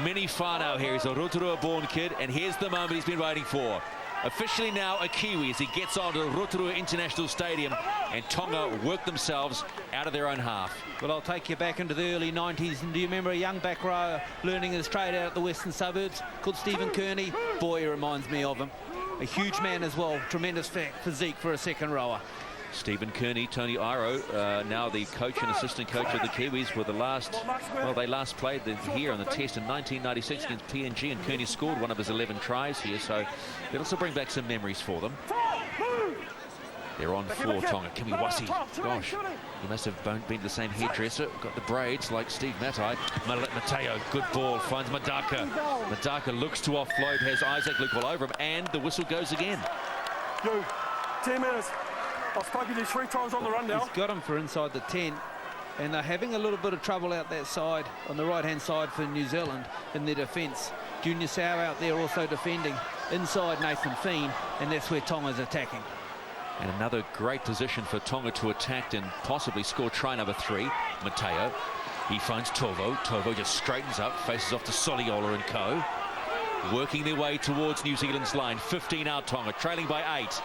mini whānau here. He's a Rotorua-born kid, and here's the moment he's been waiting for. Officially now a Kiwi as he gets on to Rotorua International Stadium, and Tonga work themselves out of their own half. Well, I'll take you back into the early 90s. And do you remember a young back rower learning his trade out at the western suburbs called Stephen Kearney? Boy, he reminds me of him. A huge man as well. Tremendous physique for a second rower. Stephen Kearney, Tony Iro, now the coach and assistant coach of the Kiwis, were the last, well, they last played here on the test in 1996 against PNG, and Kearney scored one of his 11 tries here, so it'll also bring back some memories for them. They're on 4, Tonga. Kimiwasi, gosh, he must have been to the same hairdresser, got the braids like Steve Matai. Mateo, good ball, finds Madaka. Madaka looks to offload, has Isaac Luke all over him, and the whistle goes again. 10 minutes. I've spoken to you 3 times on the run now. He's got him for inside the 10, and they're having a little bit of trouble out that side, on the right-hand side for New Zealand in their defence. Junior Sau out there also defending inside Nathan Fien, and that's where Tonga's attacking. And another great position for Tonga to attack and possibly score try number 3. Mateo, he finds Tovo. Tovo just straightens up, faces off to Soliola and co. Working their way towards New Zealand's line. 15 out Tonga, trailing by 8.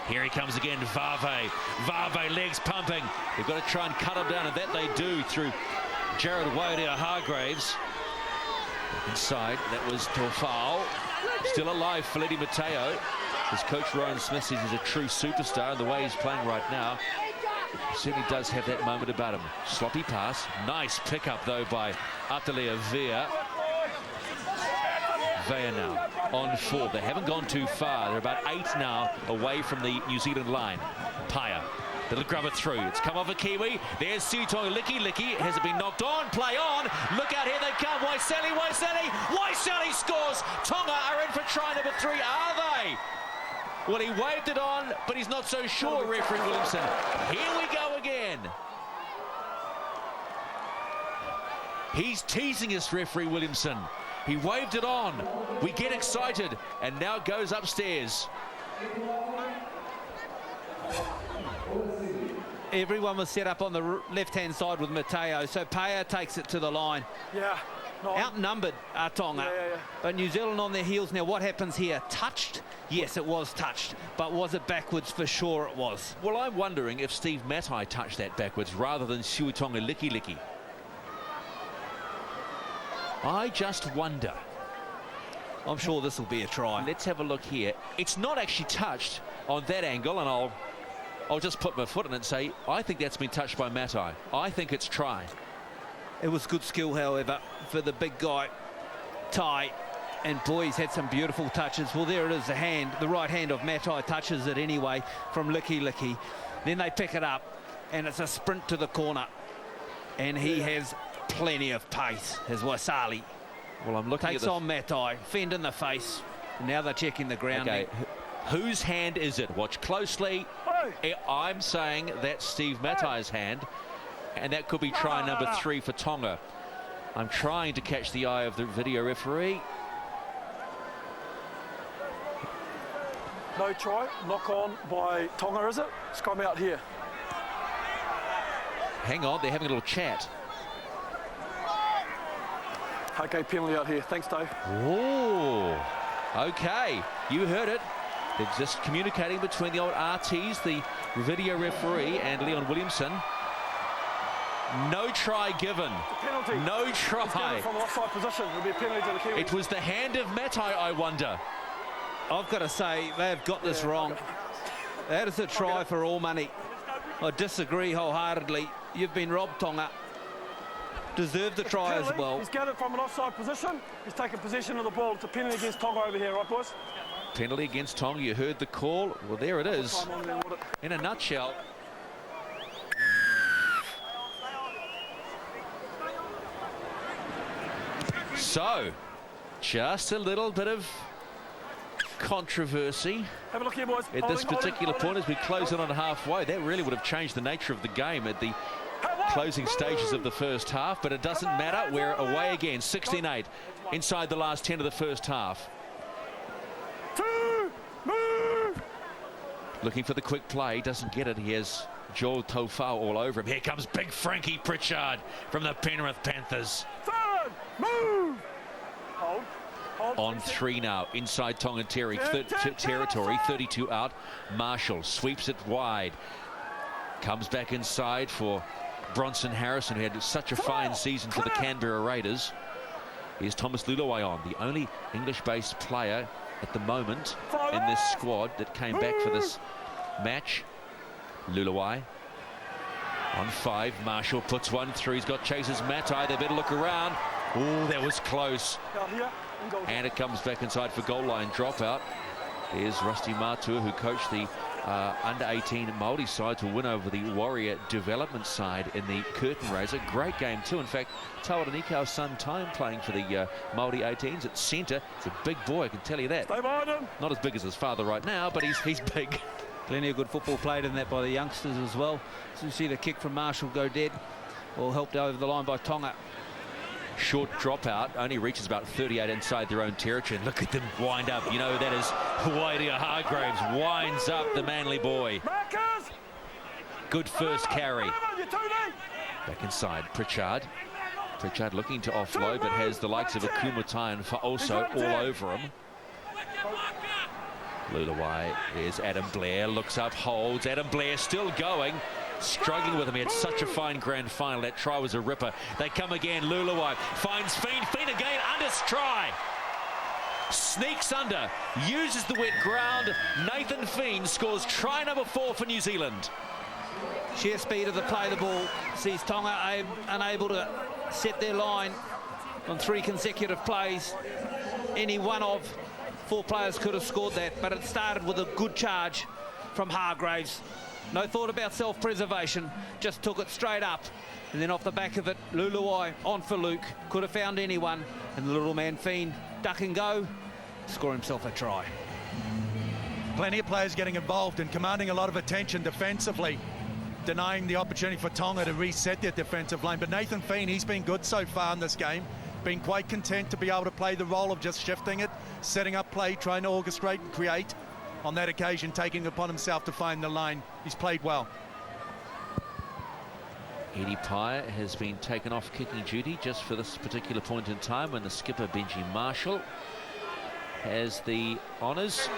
Here he comes again, Vave. Vave, legs pumping. They've got to try and cut him down, and that they do through Jared Wairia-Hargraves. Inside, that was Tofao. Still alive, Feleti Mateo. His coach Ryan Smith says he's a true superstar, and the way he's playing right now, he certainly does have that moment about him. Sloppy pass. Nice pickup, though, by Atalea Vea. Vea now on 4. They haven't gone too far. They're about 8 now away from the New Zealand line. Paya, little grubber through. It's come off a Kiwi. There's Siutonga Licky. Has it been knocked on? Play on. Look out, here they come. Waiseli scores. Tonga are in for try number 3. Are they? Well, he waved it on, but he's not so sure, referee Williamson. Here we go again. He's teasing us, referee Williamson. He waved it on. We get excited, and now goes upstairs. Everyone was set up on the left-hand side with Mateo, so Paya takes it to the line. Yeah. No. Outnumbered Tonga, but New Zealand on their heels now. What happens here? Touched? Yes, it was touched, but was it backwards? For sure it was. Well, I'm wondering if Steve Matai touched that backwards rather than Suitonga Liki. I just wonder. I'm sure this will be a try. Let's have a look here. It's not actually touched on that angle, and I'll just put my foot in it and say, I think that's been touched by Matai. I think it's try. It was good skill, however, for the big guy, Tai. And boy, he's had some beautiful touches. Well, there it is, the right hand of Matai touches it anyway from Liki. Then they pick it up, and it's a sprint to the corner. And he has plenty of pace, as Wasali. Well, I'm looking takes on Matai, fend in the face. Now they're checking the ground. Okay, whose hand is it? Watch closely. Hey. I'm saying that's Steve Matai's hand, and that could be try number 3 for Tonga. I'm trying to catch the eye of the video referee. No try, knock on by Tonga, is it? It's come out here. Hang on, they're having a little chat. Okay, penalty out here. Thanks, Dave. Oh, okay. You heard it. They're just communicating between the old RTs, the video referee, and Leon Williamson. No try given. Penalty. No try. From the offside position. It'll be a penalty to the Kiwis. It was the hand of Matai, I wonder. I've got to say, they've got this wrong. That is a try for all money. I disagree wholeheartedly. You've been robbed, Tonga. Deserved the try as well. He's got it from an offside position. He's taken possession of the ball. It's a penalty against Tonga over here, right, boys? Penalty against Tonga. You heard the call. Well, there it is. In a nutshell. So, just a little bit of controversy. Have a look here, boys. At this particular point, as we close in on halfway, that really would have changed the nature of the game at the closing stages of the first half, but it doesn't matter. We're away again, 16-8 inside the last 10 of the first half. Looking for the quick play, doesn't get it. He has Joel Tofau all over him. Here comes big Frankie Pritchard from the Penrith Panthers. Move! On 3 now, inside Tongan territory, 32 out. Marshall sweeps it wide. Comes back inside for Bronson Harrison, who had such a fine season for the Canberra Raiders. Here's Thomas Luluai on, the only English-based player at the moment in this squad that came back for this match. Luluai on 5. Marshall puts one through. He's got chases Matai. They better look around. Oh, that was close. And it comes back inside for goal line dropout. Here's Rusty Matua, who coached the under-18 Māori side to win over the Warrior development side in the curtain raiser. Great game too. In fact, Taura Nikau's son Time playing for the Māori 18s at centre. He's a big boy, I can tell you that. Not as big as his father right now, but he's big. Plenty of good football played in that by the youngsters as well. So you see the kick from Marshall go dead. All helped over the line by Tonga. Short dropout, only reaches about 38 inside their own territory. And look at them wind up. You know, that is Wairia Hargraves winds up the Manly boy. Good first carry. Back inside, Pritchard. Pritchard looking to offload, but has the likes of Akumatai and Fa'oso all over him. Luluai, there's Adam Blair, looks up, holds. Adam Blair still going. Struggling with him. He had such a fine grand final. That try was a ripper. They come again. Luluai finds Fiend. Fiend again under try. Sneaks under. Uses the wet ground. Nathan Fiend scores try number 4 for New Zealand. Sheer speed of the play the ball sees Tonga unable to set their line on 3 consecutive plays. Any one of 4 players could have scored that, but it started with a good charge from Hargraves. No thought about self-preservation, just took it straight up. And then off the back of it, Luluai on for Luke. Could have found anyone. And the little man Fiend, duck and go, score himself a try. Plenty of players getting involved and commanding a lot of attention defensively, denying the opportunity for Tonga to reset their defensive line. But Nathan Fiend, he's been good so far in this game. Been quite content to be able to play the role of just shifting it, setting up play, trying to orchestrate and create. on that occasion, taking upon himself to find the line. He's played well. Eddie Pye has been taken off kicking duty just for this particular point in time when the skipper, Benji Marshall, has the honours.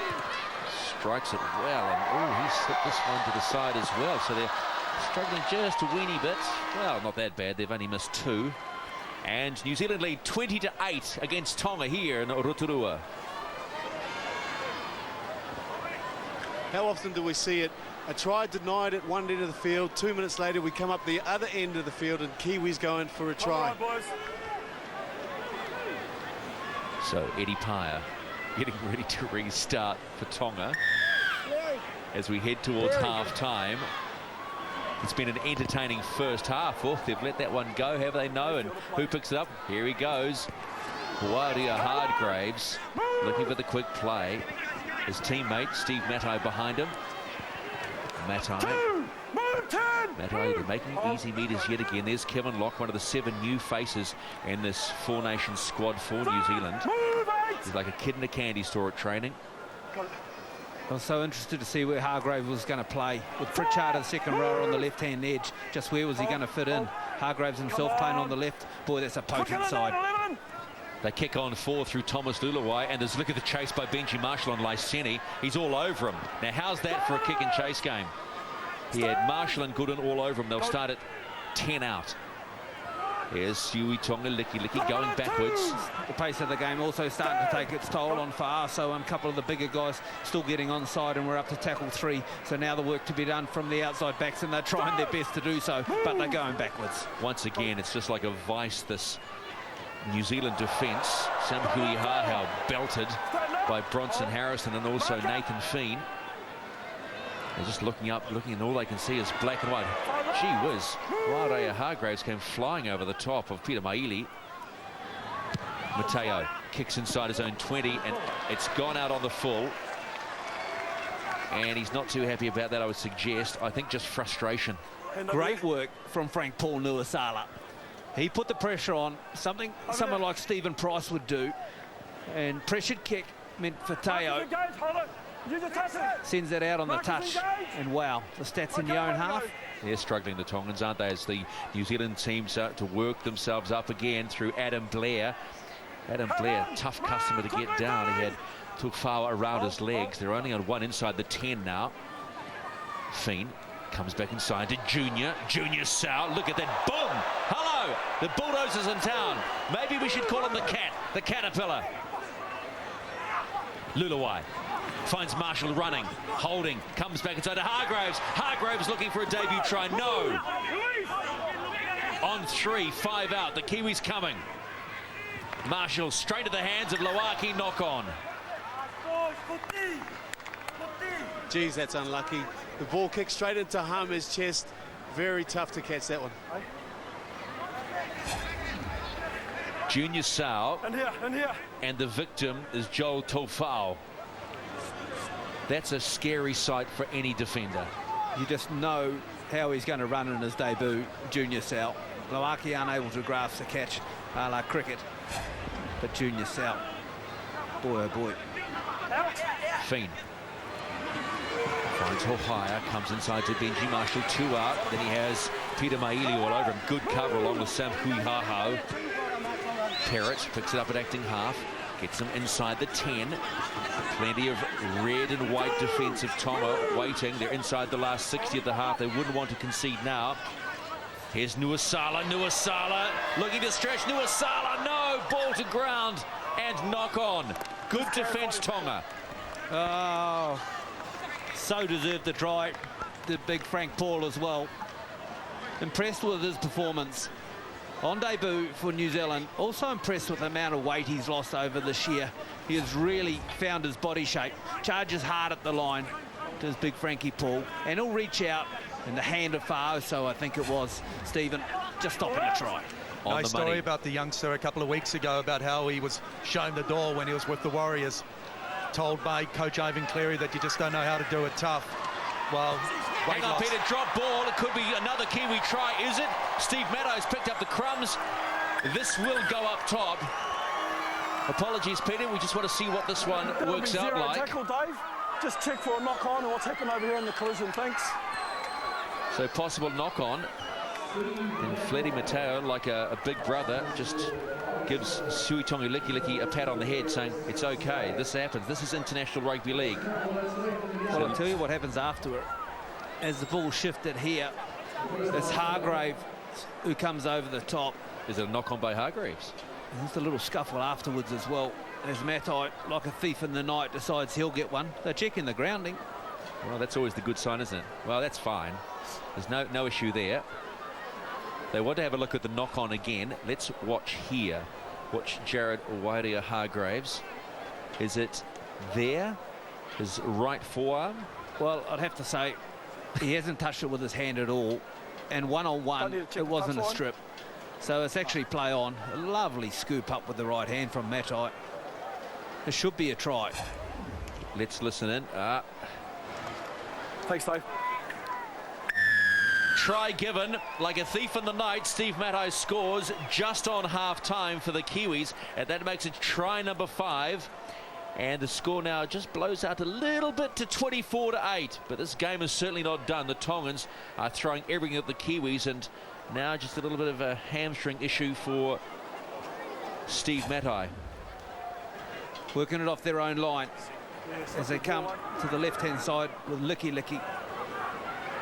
Strikes it well, and he's slipped this one to the side as well, so they're struggling just a weeny bit. Well, not that bad, they've only missed 2. And New Zealand lead 20-8 against Tonga here in Rotorua. How often do we see it? A try denied at one end of the field. 2 minutes later, we come up the other end of the field and Kiwis going for a try. All right, boys. So Eddie Pye getting ready to restart for Tonga as we head towards half-time. It's been an entertaining first half. Oh, they've let that one go, have they? No. And who picks it up? Here he goes. Waria Hardgraves looking for the quick play. His teammate, Steve Matai, behind him. Matai, they're making easy meters yet again. There's Kevin Locke, one of the 7 new faces in this Four Nations squad for New Zealand. He's like a kid in a candy store at training. I was so interested to see where Hargraves was going to play. With Pritchard at the second row on the left-hand edge, just where was he going to fit in? Hargraves himself playing on the left. Boy, that's a potent side. They kick on 4 through Thomas Lulawai, and there's a look at the chase by Benji Marshall on Lyseni. He's all over him. Now, how's that for a kick and chase game? He had Marshall and Gooden all over him. They'll start at 10 out. Here's Sui Tonga Licky going backwards. The pace of the game also starting to take its toll on Fa'a, so a couple of the bigger guys still getting onside, and we're up to tackle 3. So now the work to be done from the outside backs, and they're trying their best to do so, but they're going backwards. Once again, it's just like a vice, this New Zealand defence. Sam Hui Hahau belted by Bronson Harrison and also Nathan Feen. They're just looking up, and all they can see is black and white. Gee whiz, Waria Hargraves came flying over the top of Peter Maili. Mateo kicks inside his own 20, and it's gone out on the full. And he's not too happy about that, I would suggest. I think just frustration. Great work from Frank Paul Nuasala. He put the pressure on, something someone like Stephen Price would do. And pressured kick meant for Teo. Sends it out on the touch. And wow, the stats in your own half. They're struggling, the Tongans, aren't they, as the New Zealand team start to work themselves up again through Adam Blair. Adam Blair, tough customer to get down. He had Tufawa around his legs. They're only on 1 inside the 10 now. Feen comes back inside to Junior Sau. Look at that, boom! Hello, the Bulldozers in town. Maybe we should call him the Caterpillar. Lulawai finds Marshall running, holding, comes back inside to Hargraves. Hargraves looking for a debut try, no. On 3, 5 out, the Kiwis coming. Marshall straight to the hands of Lawaki, knock on. Geez, that's unlucky. The ball kicked straight into Hamer's chest. Very tough to catch that one. Junior Sau. And here. And the victim is Joel Tofau. That's a scary sight for any defender. You just know how he's going to run in his debut, Junior Sau. Lawaki unable to grasp the catch, a la cricket. But Junior Sau, boy oh boy. Feen finds Hohaya, comes inside to Benji Marshall, 2 out. Then he has Peter Maili all over him. Good cover along with Sam Hui Hahau. Perrott picks it up at acting half, gets him inside the 10. Plenty of red and white defensive Tonga waiting. They're inside the last 60 at the half. They wouldn't want to concede now. Here's Nuasala looking to stretch. Nuasala, no, ball to ground and knock on. Good defense, Tonga. Oh, so deserved the try, the big Frank Paul as well. Impressed with his performance on debut for New Zealand. Also impressed with the amount of weight he's lost over this year. He has really found his body shape. Charges hard at the line to his big Frankie Paul, and he'll reach out in the hand of Fa'aoso, I think it was, Stephen, just stopping a try. Nice story about the youngster a couple of weeks ago about how he was shown the door when he was with the Warriors. Told by Coach Ivan Cleary that you just don't know how to do it tough. Well, hang on, Peter, drop ball. It could be another Kiwi try, is it? Steve Meadows picked up the crumbs. This will go up top. Apologies, Peter. We just want to see what this one works out like. Tackle, Dave. Just check for a knock-on and what's happened over here in the collision. Thanks. So possible knock-on. And Fletty Mateo, like a big brother, just gives Sui Tongi Liki a pat on the head saying, it's okay, this happens. This is International Rugby League. Well, I'll tell you what happens afterward. As the ball shifted here, it's Hargrave who comes over the top. Is it a knock-on by Hargraves? And there's a little scuffle afterwards as well, as Matai, like a thief in the night, decides he'll get one. They're checking the grounding. Well, that's always the good sign, isn't it? Well, that's fine. There's no issue there. They want to have a look at the knock-on again. Let's watch here. Watch Jared Wairia Hargraves. Is it there? His right forearm? Well, I'd have to say he hasn't touched it with his hand at all. And one-on-one, it wasn't a strip. So it's actually play on. A lovely scoop up with the right hand from Matai. It should be a try. Let's listen in. Thanks, Dave. Try given, like a thief in the night. Steve Matai scores just on half-time for the Kiwis, and that makes it try number 5. And the score now just blows out a little bit to 24-8. But this game is certainly not done. The Tongans are throwing everything at the Kiwis, and now just a little bit of a hamstring issue for Steve Matai. Working it off their own line as they come to the left-hand side with Liki.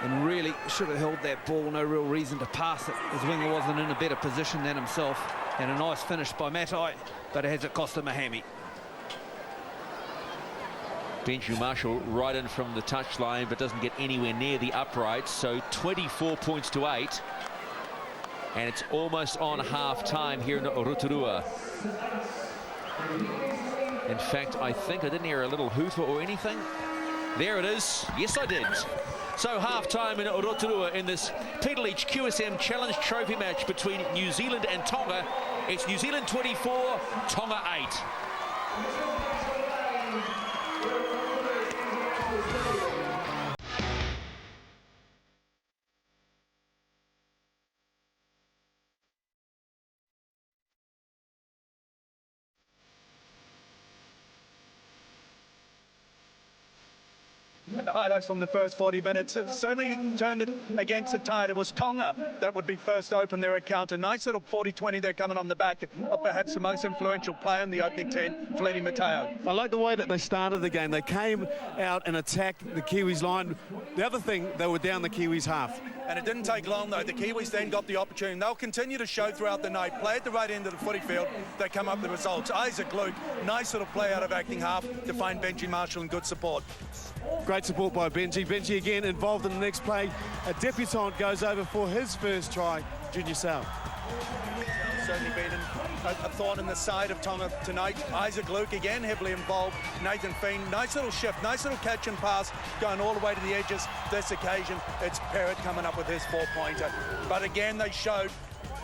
And really should have held that ball. No real reason to pass it. His winger wasn't in a better position than himself. And a nice finish by Matai, but it has cost him a hammy. Benji Marshall right in from the touchline, but doesn't get anywhere near the uprights. So 24 points to 8. And it's almost on half-time here in Rotorua. In fact, I think I didn't hear a little hooter or anything. There it is. Yes, I did. So half-time in Rotorua in this Peter Leach QSM Challenge Trophy match between New Zealand and Tonga. It's New Zealand 24, Tonga 8. The highlights from the first 40 minutes have certainly turned it against the tide. It was Tonga that would be first to open their account. A nice little 40-20 there coming on the back of perhaps the most influential player in the opening 10, Fletty Mateo. I like the way that they started the game. They came out and attacked the Kiwis line. The other thing, they were down the Kiwis half. And it didn't take long, though. The Kiwis then got the opportunity. They'll continue to show throughout the night. Play at the right end of the footy field. They come up with the results. Isaac Luke, nice little play out of acting half to find Benji Marshall and good support. Great support by Benji. Benji again involved in the next play. A debutant goes over for his first try, Junior Sal. Certainly been a thorn in the side of Tonga tonight. Isaac Luke again heavily involved. Nathan Feen, nice little shift, nice little catch and pass, going all the way to the edges. This occasion, it's Perrott coming up with his 4-pointer. But again, they showed,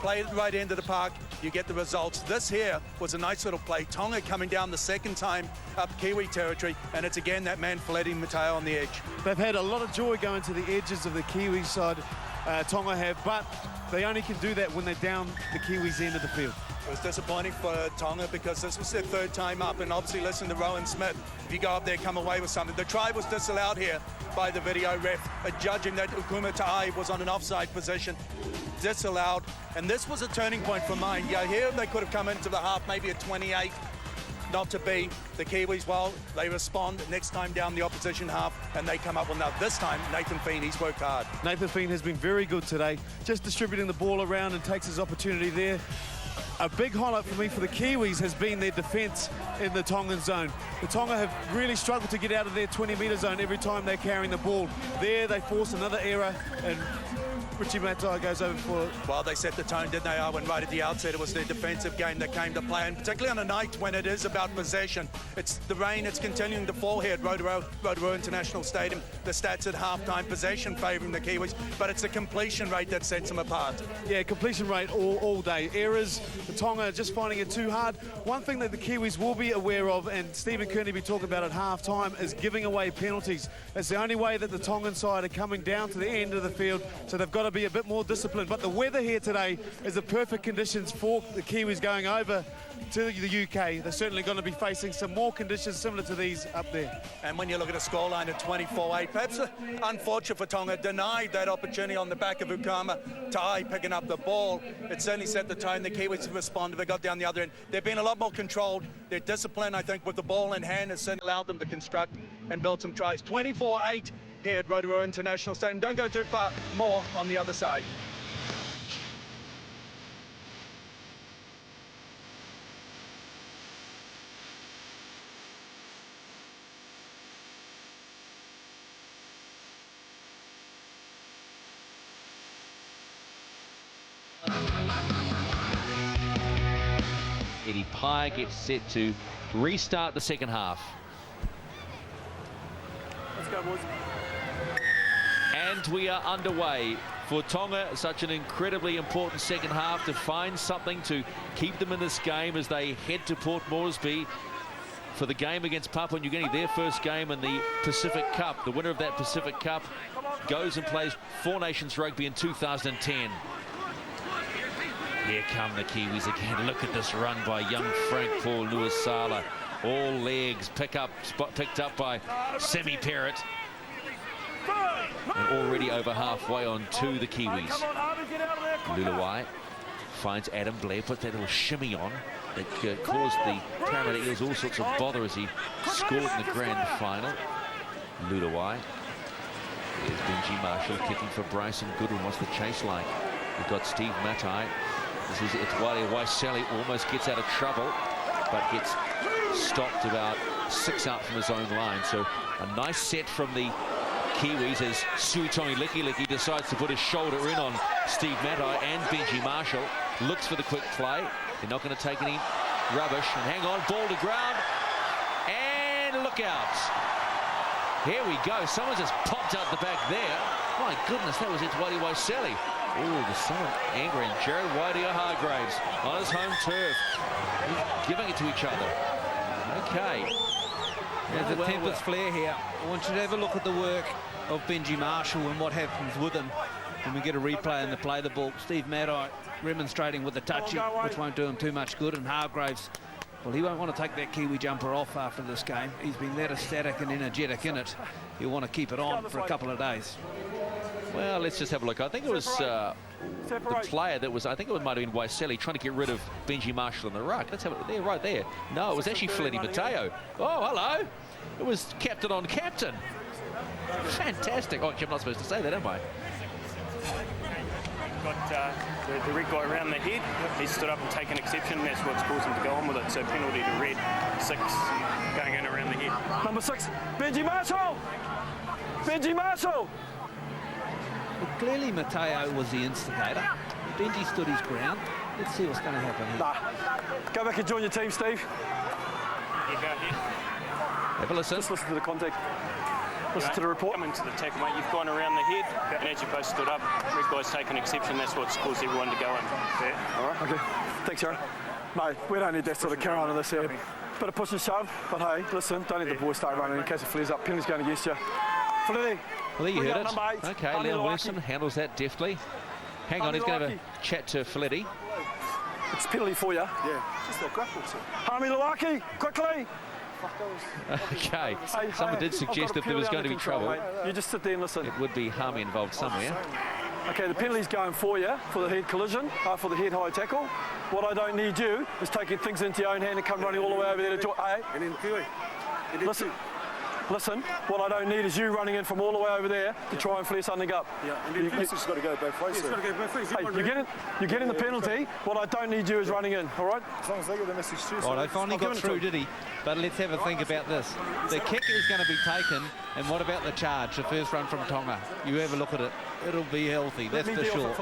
play at the right end of the park, you get the results. This here was a nice little play. Tonga coming down the second time up Kiwi territory, and it's again that man Fletty Mateo on the edge. They've had a lot of joy going to the edges of the Kiwi side, Tonga have, but they only can do that when they're down the Kiwis' end of the field. It was disappointing for Tonga because this was their third time up, and obviously listen to Rowan Smith. If you go up there, come away with something. The try was disallowed here by the video ref, judging that Ukuma Ta'ai was on an offside position. Disallowed, and this was a turning point for mine. Yeah, here they could have come into the half, maybe at 28. Not to be. The Kiwis, well, they respond next time down the opposition half, and they come up with now. This time, Nathan Feen, he's worked hard. Nathan Feen has been very good today, just distributing the ball around and takes his opportunity there. A big highlight for me for the Kiwis has been their defence in the Tongan zone. The Tonga have really struggled to get out of their 20-metre zone every time they're carrying the ball. There, they force another error, and Richie Matai goes over for it. Well, they set the tone, didn't they, Owen? Right at the outset, it was their defensive game that came to play, and particularly on a night when it is about possession. It's the rain, it's continuing to fall here at Rotorua International Stadium. The stats at halftime, possession favouring the Kiwis, but it's the completion rate that sets them apart. Yeah, completion rate all day. Errors, the Tonga just finding it too hard. One thing that the Kiwis will be aware of, and Stephen Kearney be talking about at halftime, is giving away penalties. That's the only way that the Tongan side are coming down to the end of the field, so they've got to to be a bit more disciplined. But the weather here today is the perfect conditions for the Kiwis going over to the UK. They're certainly going to be facing some more conditions similar to these up there. And when you look at a scoreline at 24-8, perhaps unfortunate for Tonga, denied that opportunity on the back of Ukama. Tai picking up the ball. It certainly set the tone. The Kiwis responded. They got down the other end. They've been a lot more controlled. Their discipline, I think, with the ball in hand has certainly allowed them to construct and build some tries. 24-8 here at Rotorua International Stadium. Don't go too far. More on the other side. Eddie Pye gets set to restart the second half. Let's go, boys. And we are underway for Tonga. Such an incredibly important second half to find something to keep them in this game as they head to Port Moresby for the game against Papua New Guinea, their first game in the Pacific Cup. The winner of that Pacific Cup goes and plays Four Nations Rugby in 2010. Here come the Kiwis again. Look at this run by young Frank Paul Nuasala. All legs picked up by Semi Perrott. And already over halfway on to the Kiwis. Lulawai finds Adam Blair, puts that little shimmy on. It caused the Parramatta Eels all sorts of bother as he scored in the grand final. Lulawai. Here's Benji Marshall kicking for Bryson Goodwin. What's the chase like? We've got Steve Matai. This is Etwale Waiseli, almost gets out of trouble, but gets stopped about 6 out from his own line. So a nice set from the Kiwis as Suitongi Licky decides to put his shoulder in on Steve Matai and Benji Marshall. Looks for the quick play. They're not going to take any rubbish. And hang on, ball to ground. And look out. Here we go. Someone just popped out the back there. My goodness, that was Etwale Waiseli. Oh, there's someone angry, and Jared Waidia-Hargraves on his home turf, giving it to each other. Okay. There's a tempest flare here. I want you to have a look at the work of Benji Marshall and what happens with him when we get a replay and they play the ball. Steve Matai remonstrating with the touchy, which won't do him too much good, and Hargraves, well, he won't want to take that Kiwi jumper off after this game. He's been that ecstatic and energetic in it. He'll want to keep it on for a couple of days. Well, let's just have a look. I think it was the player that was, I think it might have been Waiseli trying to get rid of Benji Marshall in the ruck. Let's have it there, right there. No, it was actually Fletty Mateo. Oh, hello. It was captain on captain. Fantastic. Oh, I'm not supposed to say that, am I? Got the red guy around the head. He stood up and taken exception. That's what's caused him to go on with it. So penalty to red. 6 going in around the head. Number 6, Benji Marshall. Benji Marshall. Well, clearly Mateo was the instigator. Benji stood his ground. Let's see what's going to happen here. Nah. Go back and join your team, Steve. Yeah, go ahead. Have a listen. Just listen to the contact. Listen to the report. Come into the tackle, mate. You've gone around the head, and as you both stood up, red guy's taken exception. That's what's caused everyone to go in. Yeah. All right. Okay. Thanks, Aaron. Mate, we don't need that sort of carry on in this here. Bit of push and shove, but hey, listen, don't let the boys start running in case it flares up. Penalty's going against you. Fletty. Well, there you heard it. Okay, Leon Wilson handles that deftly. Hang on, he's going to have a chat to Fletty. It's a penalty for you. Yeah, just that grapple, sir. Hami Lawaki, quickly. Okay, someone did suggest that there was going to be trouble. You just sit there and listen. It would be Hami involved somewhere. Okay, the penalty's going for you for the head collision, for the head high tackle. What I don't need you is taking things into your own hand and come running all the way over there to join. Hey, listen, what I don't need is you running in from all the way over there to try and flare something up. Yeah, and the message's got to go both ways. It's got to go both ways. Hey, you're getting the penalty. What I don't need you is running in, all right? As long as they get the message too. Oh, they finally got through, did he? But let's have a think about this. The kick is going to be taken, and what about the charge, the first run from Tonga? You have a look at it. It'll be healthy, that's for sure.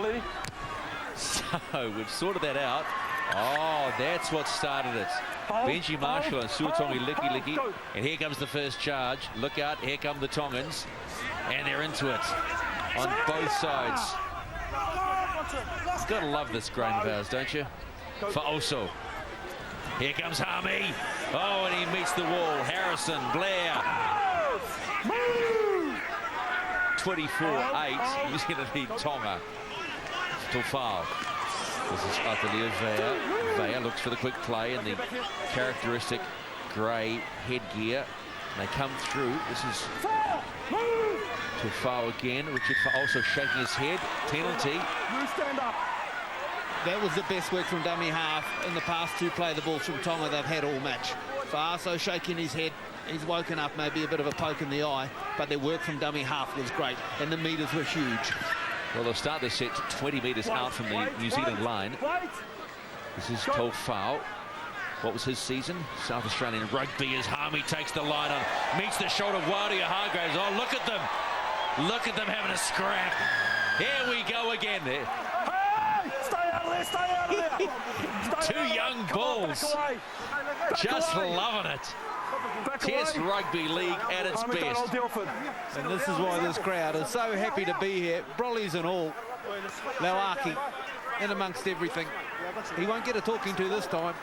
So we've sorted that out. Oh, that's what started it. Benji Marshall and Suitongi Licky. And here comes the first charge. Look out, here come the Tongans. And they're into it on both sides. Gotta love this grain of ours, don't you? For Oso. Here comes Hami. Oh, and he meets the wall. Harrison, Blair. 24-8. New Zealand lead Tonga. Tofau. This is Atelier Vea. Vea looks for the quick play and the characteristic grey headgear. They come through. This is Tofau again. Richard also shaking his head. Penalty. That was the best work from dummy half in the past two play the ball from Tonga they've had all match. Fa'aso shaking his head. He's woken up, maybe a bit of a poke in the eye, but their work from dummy half was great, and the metres were huge. Well, they'll start the set 20 metres out from the New Zealand line. This is Tofau. What was his season? South Australian rugby as Harmy takes the line on, meets the shoulder of Wadia Hargraves. Oh, look at them. Look at them having a scrap. Here we go again. Hey, stay out of there, stay out of there. Two young bulls just loving it. Test Rugby League at its best. And this is why this crowd is so happy to be here. Brollies and all. Lauaki in amongst everything. He won't get a talking to this time.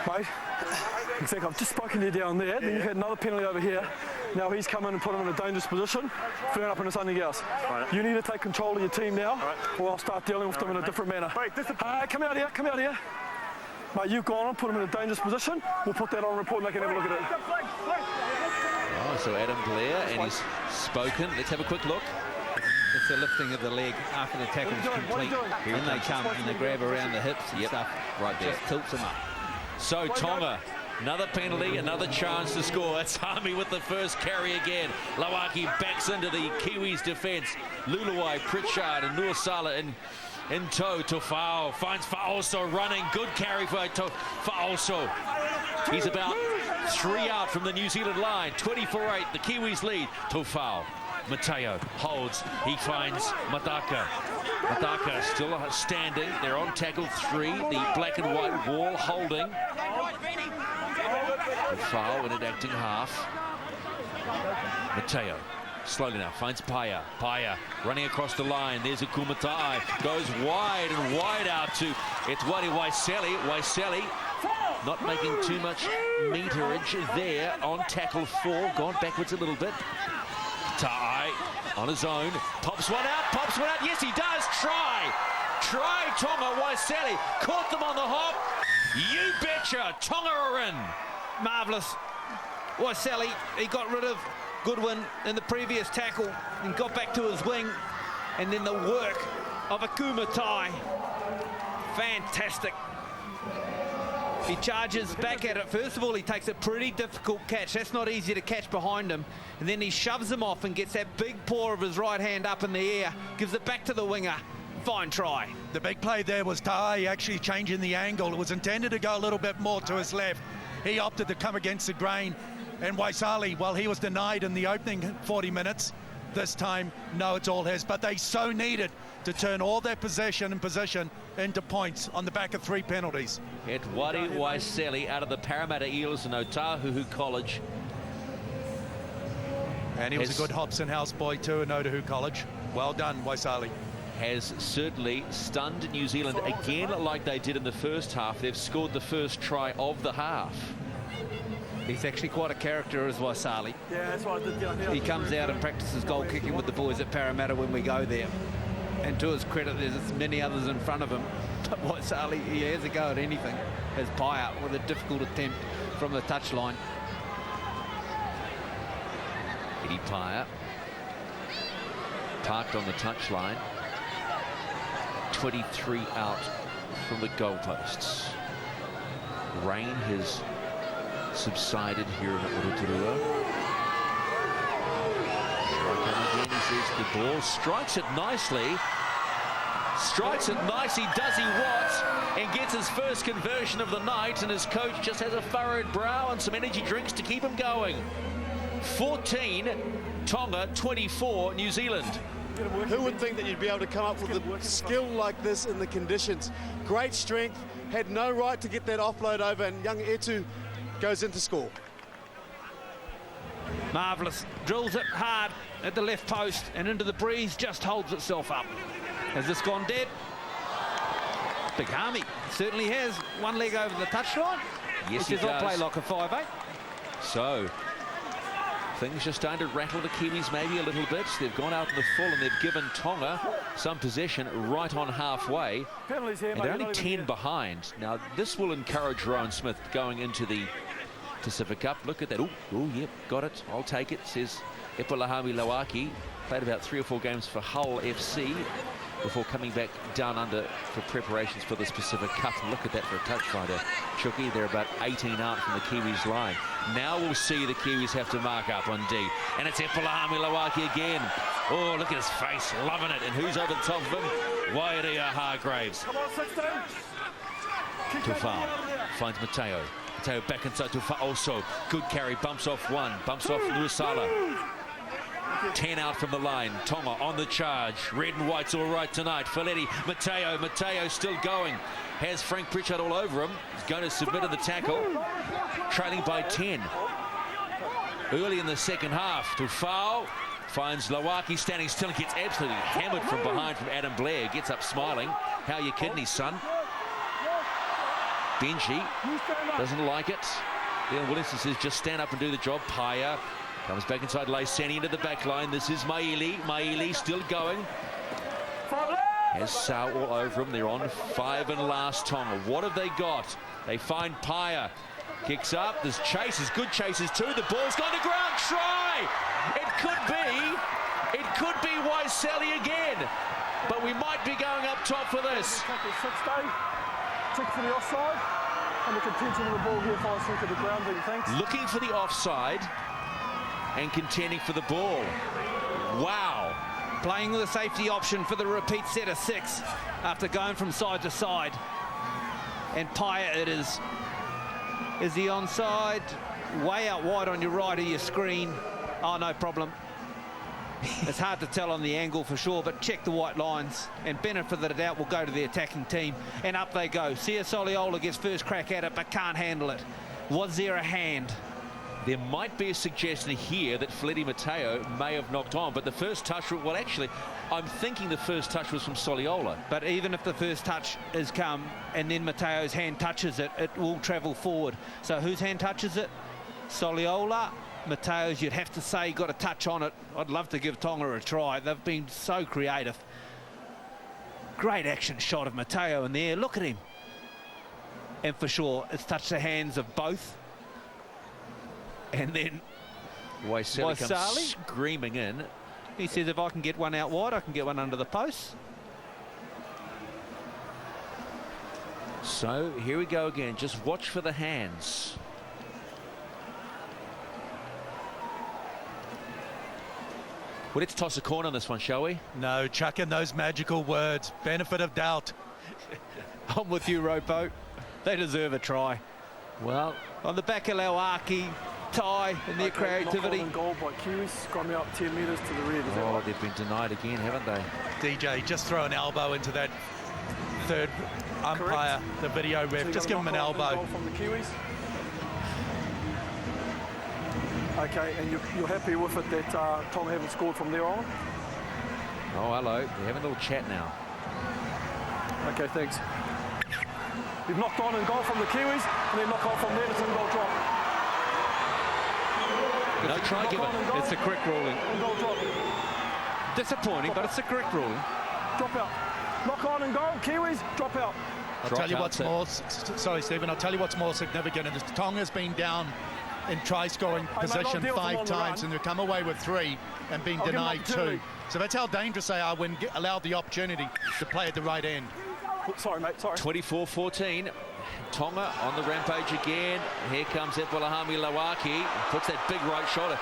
Mate, exactly. I've just spoken to you down there. Then you had another penalty over here. Now he's come in and put him in a dangerous position. Fair up into something else. Right. You need to take control of your team now, or I'll start dealing with them in a different manner. Come out here, come out here. Mate, you've gone and put him in a dangerous position. We'll put that on report and they can have a look at it. Oh, so Adam Blair, and he's spoken. Let's have a quick look. It's the lifting of the leg after the tackle's complete. And they come and they grab around the hips and stuff. Right there. Just tilts them up. So Tonga, another penalty, another chance to score. It's Harmy with the first carry again. Lauaki backs into the Kiwis' defence. Luluai, Pritchard and Nuasala in tow. Tofau finds Fa'aso running. Good carry for Fa'aso. He's about 3 out from the New Zealand line. 24-8, the Kiwis lead. Tofau. Mateo holds. He finds Mataka. Mataka still standing. They're on tackle 3. The black and white wall holding. Tofau in enacting half. Mateo. Slowly now, finds Paya. Paya running across the line. There's a Kumatai. Goes wide and wide out to Etwari Waiseli. Waiseli not making too much meterage there on tackle 4. Gone backwards a little bit. Tai on his own. Pops one out. Yes, he does. Try Tonga. Waiseli caught them on the hop. You betcha. Tonga are in. Marvellous. Waiseli, he got rid of Goodwin in the previous tackle and got back to his wing, and then the work of Akuma Tai. Fantastic. He charges back at it. First of all, he takes a pretty difficult catch. That's not easy to catch behind him. And then he shoves him off and gets that big paw of his right hand up in the air, gives it back to the winger. Fine try. The big play there was Tai actually changing the angle. It was intended to go a little bit more to his left. He opted to come against the grain. And Waisali, well, he was denied in the opening 40 minutes. This time, no, it's all his. But they so needed to turn all their possession into points on the back of 3 penalties. Etwari Waiseli out of the Parramatta Eels and Otahuhu College. And he was a good Hobson House boy too in Otahuhu College. Well done, Waisali. Has certainly stunned New Zealand again like they did in the first half. They've scored the first try of the half. He's actually quite a character as Waisali. Yeah, that's what I did down here. He comes out and practices goal kicking with the boys at Parramatta when we go there. And to his credit, there's many others in front of him. But Waisali, he has a go at anything. Has Paya with a difficult attempt from the touchline. Eddie Paya parked on the touchline. 23 out from the goalposts. Rain has subsided here in Rotorua. Again, he says the ball strikes it nicely. Does he what? And gets his first conversion of the night, and his coach just has a furrowed brow and some energy drinks to keep him going. 14 Tonga, 24 New Zealand. Who would think that you'd be able to come up with a skill like this in the conditions? Great strength, had no right to get that offload over, and young Etu goes into score. Marvellous. Drills it hard at the left post and into the breeze, just holds itself up. Has this gone dead? Big Harmy certainly has. One leg over the touchline. Yes, which he does not does. play like a 5'8". So, Things just starting to rattle the Kiwis maybe a little bit. They've gone out in the full and they've given Tonga some possession right on halfway. Penalties here, And mate, they're you're only not 10 even here. behind. Now, this will encourage Rowan Smith going into the Pacific Cup. Look at that. Oh, yep, got it. I'll take it, says Epulahami Lawaki. Played about 3 or 4 games for Hull FC before coming back down under for preparations for this Pacific Cup. And look at that for a touch finder. Chucky, they're about 18 out from the Kiwis line. Now we'll see the Kiwis have to mark up on D. And it's Epulahami Lawaki again. Oh, look at his face, loving it. And who's over the top of him? Wairia Hargraves. Come on, 16. Tufao finds Mateo. Mateo back inside Tufao also. Good carry, bumps off one, bumps off Nuisala. 10 out from the line. Tonga on the charge. Red and white's all right tonight. Faletti, Mateo still going. Has Frank Pritchard all over him. He's going to submit in the tackle. Trailing by 10. Early in the second half. Tufao finds Lawaki standing still and gets absolutely hammered from behind from Adam Blair. Gets up smiling. How are your kidneys, son? Benji doesn't like it. Leon Williamson says just stand up and do the job. Paya comes back inside Laisani into the back line. This is Maili still going. Has Sau all over him. They're on 5 and last Tonga. What have they got? They find Paya. Kicks up. There's chases. Good chases too. The ball's gone to ground. Try! It could be Waiselli again. But we might be going up top for this. Check for the offside. And the contention of the ball here finds through to the ground, thanks. Looking for the offside and contending for the ball. Wow. Playing with a safety option for the repeat set of 6 after going from side to side. And Paya it is. Is he onside? Way out wide on your right of your screen. Oh, no problem. It's hard to tell on the angle for sure, but check the white lines. And benefit of the doubt will go to the attacking team. And up they go. Sia Soliola gets first crack at it, but can't handle it. Was there a hand? There might be a suggestion here that Faletti Mateo may have knocked on, but the first touch, well, actually, I'm thinking the first touch was from Soliola. But even if the first touch has come and then Mateo's hand touches it, it will travel forward. So whose hand touches it? Soliola. Mateo's, you'd have to say, got a touch on it. I'd love to give Tonga a try. They've been so creative. Great action shot of Mateo in there. Look at him. And for sure, it's touched the hands of both. And then Waiselli comes screaming in. He says, if I can get one out wide, I can get one under the post. So here we go again. Just watch for the hands. Well, let's toss a coin on this one, shall we? No, chuck in those magical words. Benefit of doubt. I'm with you, Ropo. They deserve a try. Well, on the back of Lawaki, Ty and their creativity. Knock on goal by Kiwis, scrumming up 10 metres to the rear. Oh, they've been denied again, haven't they? DJ, just throw an elbow into that third umpire, the video ref. Just give him an elbow. From the Kiwis. Okay, and you're happy with it that Tonga haven't scored from there on? Oh, hello. They're having a little chat now. Okay, thanks. You've knocked on and goal from the Kiwis, and then knock on from there, it's a goal drop. No try given. It's the correct ruling. Goal drop. Disappointing, but it's the correct ruling. Drop out. Knock on and goal, Kiwis, drop out. I'll tell you what's more, sorry Stephen, I'll tell you what's more significant. And Tonga's been down in try-scoring position 5 times and they've come away with 3 and been denied 2. So that's how dangerous they are when allowed the opportunity to play at the right end. Sorry, mate, sorry. 24-14. Tonga on the rampage again. Here comes Epulahami Lawaki. Puts that big right shoulder.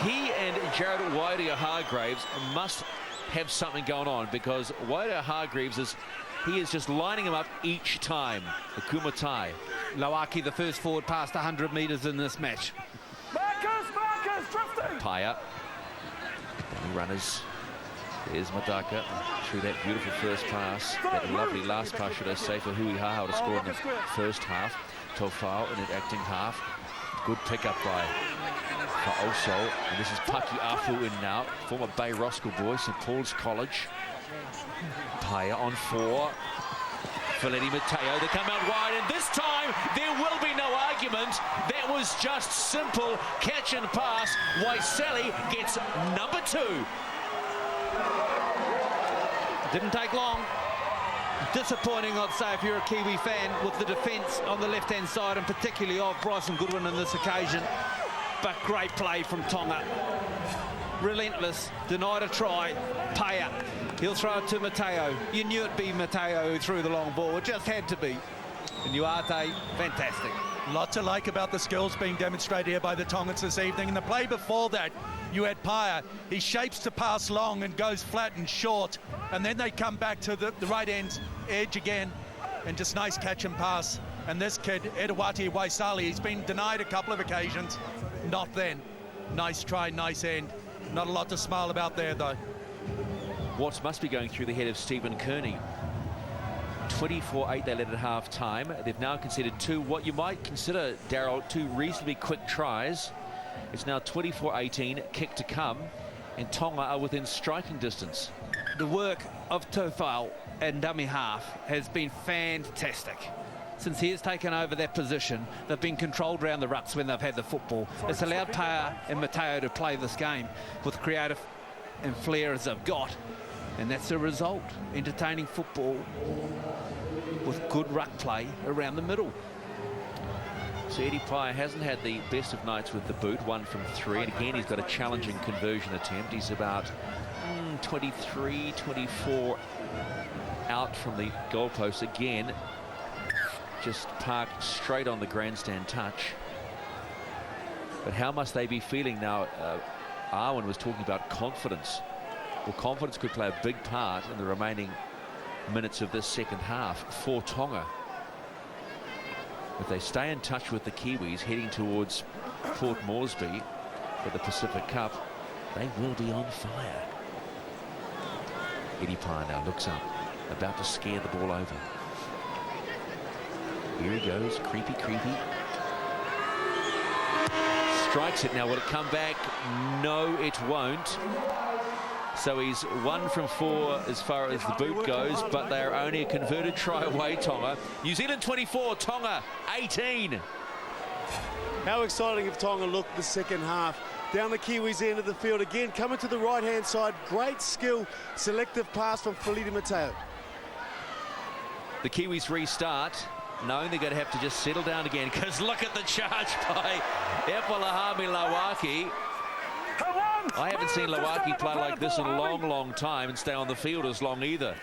He and Jared Wairia Hargraves must have something going on because Wairia Hargraves is just lining him up each time. The Kumatai. Lawaki, the first forward, past 100 metres in this match. Marcus, drifting! Paya. Runners. There's Madaka through that beautiful first pass. That lovely last pass, should I say, for Hui Hahao to score in the first half. Tofao in an acting half. Good pickup by Fa'oso. And this is Paki Afu in now. Former Bay Roscoe boy, St. Paul's College. Paya on 4. Faletti Mateo, they come out wide, and this time there will be no argument. That was just simple catch catch and pass. Waiseli gets number 2. Didn't take long. Disappointing, I'd say, if you're a Kiwi fan, with the defence on the left-hand side, and particularly of Bryson Goodwin on this occasion. But great play from Tonga. Relentless, denied a try. Paya, he'll throw it to Mateo. You knew it'd be Mateo who threw the long ball. It just had to be. And Uate, fantastic. Lot to like about the skills being demonstrated here by the Tongans this evening. In the play before that, you had Paya. He shapes to pass long and goes flat and short. And then they come back to the right edge again. And just nice catch and pass. And this kid, Edawati Waisali, he's been denied a couple of occasions. Not then. Nice try, nice end. Not a lot to smile about there, though. What must be going through the head of Stephen Kearney? 24-8 they led at half-time. They've now conceded 2, what you might consider, Daryl, 2 reasonably quick tries. It's now 24-18, kick to come, and Tonga are within striking distance. The work of Tofau and dummy half has been fantastic. Since he has taken over that position, they've been controlled around the rucks when they've had the football. It's allowed Paya and Mateo to play this game with creative and flair as they've got. And that's the result. Entertaining football with good ruck play around the middle. So Eddie Paya hasn't had the best of nights with the boot, 1 from 3. And again, he's got a challenging conversion attempt. He's about 23, 24 out from the goalpost again. Just parked straight on the grandstand touch. But how must they be feeling now? Arwen was talking about confidence. Well, confidence could play a big part in the remaining minutes of this second half for Tonga. If they stay in touch with the Kiwis heading towards Port Moresby for the Pacific Cup, they will be on fire. Eddie Paya now looks up, about to scare the ball over. Here he goes, creepy. Strikes it now. Will it come back? No, it won't. So he's 1 from 4 as far as the boot goes, but they are only a converted try away, Tonga. New Zealand 24, Tonga 18. How exciting if Tonga looked the second half. Down the Kiwis' end of the field again, coming to the right-hand side. Great skill, selective pass from Feleti Mateo. The Kiwis restart, knowing they're going to have to just settle down again, because look at the charge by Epalahami Lawaki. I haven't seen Lawaki play like this in a long time and stay on the field as long either.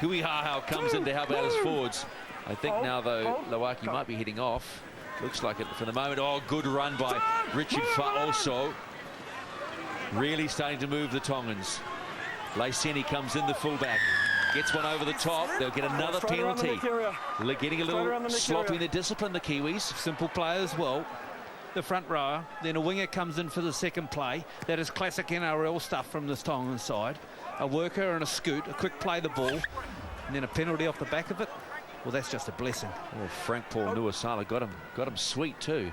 Hui Hahau comes in to help out his forwards. I think now, though, Lawaki might be heading off. Looks like it for the moment. Oh, good run by Richard Fa'oso. Really starting to move the Tongans. Laiseni comes in, the fullback. Gets one over the top. They'll get another penalty. They're getting a little sloppy in their discipline, the Kiwis. Simple play as well. The front rower, then a winger comes in for the second play. That is classic NRL stuff from this Tongan side. A worker and a scoot, a quick play the ball, and then a penalty off the back of it. Well, that's just a blessing. Oh, Frank Paul Nuasala got him sweet too.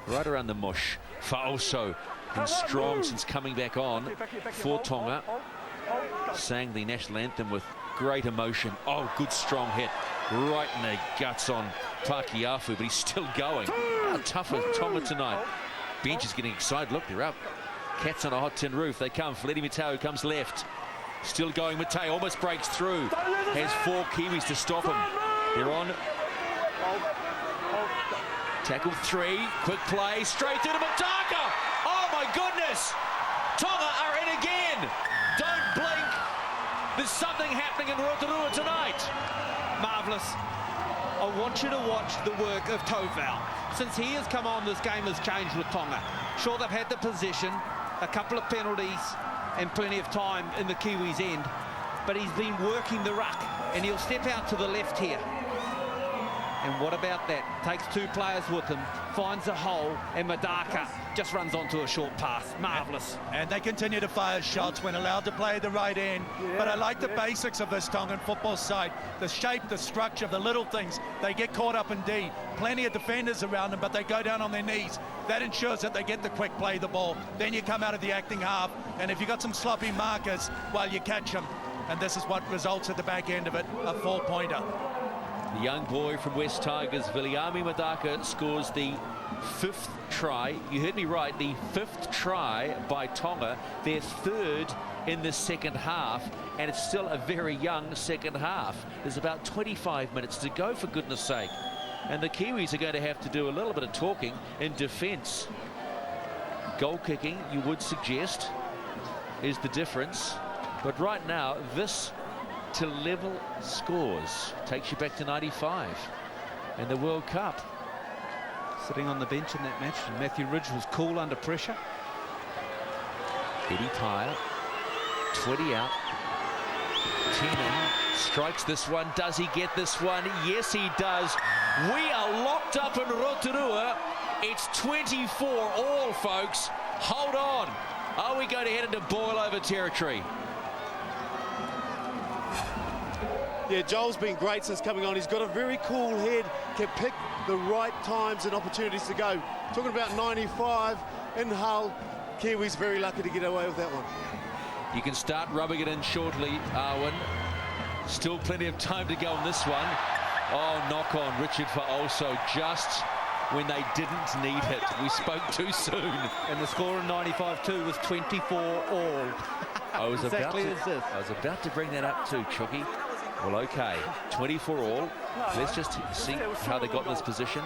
Right around the mush. Fa'oso been strong since coming back on for Tonga. Sang the national anthem with great emotion. Oh, good strong hit. Right in the guts on Pakiafu, but he's still going. How tough is Tonga tonight? Bench is getting excited. Look, they're up. Cats on a hot tin roof. They come. Feleti Mateo comes left. Still going. Mateo almost breaks through. Has 4 Kiwis to stop him. They're on. Tackle 3. Quick play. Straight through to Mataka. Oh, my goodness. Tonga are in again. Don't blink. There's something happening in Rotorua tonight. Marvellous. I want you to watch the work of Tofau. Since he has come on, this game has changed with Tonga. Sure, they've had the possession, a couple of penalties, and plenty of time in the Kiwis' end, but he's been working the ruck, and he'll step out to the left here. And what about that? Takes 2 players with him, finds a hole, and Madaka just runs onto a short pass. Marvellous. And they continue to fire shots when allowed to play the right end. But I like the basics of this Tongan football side. The shape, the structure, the little things. They get caught up in D. Plenty of defenders around them, but they go down on their knees. That ensures that they get the quick play the ball. Then you come out of the acting half, and if you've got some sloppy markers, well, you catch them. And this is what results at the back end of it, a 4-pointer. The young boy from West Tigers, Viliami Madaka, scores the fifth try. You heard me right, the fifth try by Tonga, their third in the second half, and it's still a very young second half. There's about 25 minutes to go, for goodness sake. And the Kiwis are going to have to do a little bit of talking in defence. Goal kicking, you would suggest, is the difference. But right now, this to level scores takes you back to 95 in the World Cup. Sitting on the bench in that match, and Matthew Ridge was cool under pressure. Eddie Pyle, 20 out. 10 in, strikes this one. Does he get this one? Yes, he does. We are locked up in Rotorua. It's 24 all, folks. Hold on. Are we going to head into boil-over territory? Yeah, Joel's been great since coming on. He's got a very cool head, can pick the right times and opportunities to go. Talking about 95 in Hull, Kiwis very lucky to get away with that one. You can start rubbing it in shortly, Arwen. Still plenty of time to go on this one. Oh, knock on Richard for also just when they didn't need it. We spoke too soon. And the score in 95-2 was 24 all. I was Exactly as this. I was about to bring that up too, Chucky. Well, okay, 24 all. Let's just see how they got in this position.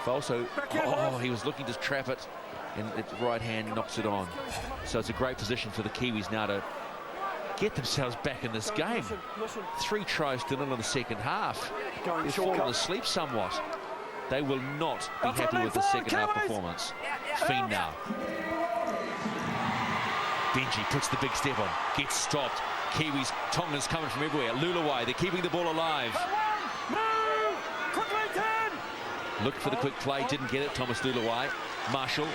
Also, oh, he was looking to trap it, and its right hand knocks it on. So it's a great position for the Kiwis now to get themselves back in this game. 3 tries to nil in the second half. They've fallen asleep somewhat. They will not be happy with the second half performance. Fiend now. Benji puts the big step on, gets stopped. Kiwis, Tonga's coming from everywhere. Lulawai, they're keeping the ball alive. Looked for the quick play, didn't get it. Thomas Lulawai. Marshall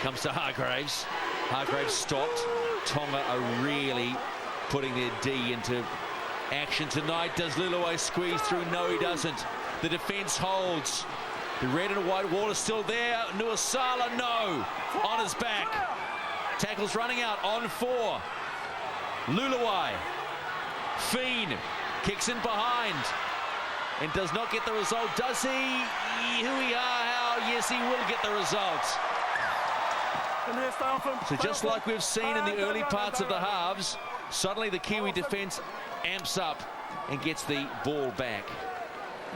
comes to Hargraves. Hargraves stopped. Tonga are really putting their D into action tonight. Does Lulawai squeeze through? No, he doesn't. The defence holds. The red and white wall is still there. Nuasala, no. On his back. Tackle's running out on 4. Lulawai. Fiend kicks in behind and does not get the result. Does he? How? Yes, he will get the result. So just like we've seen in the early parts of the halves, suddenly the Kiwi defence amps up and gets the ball back.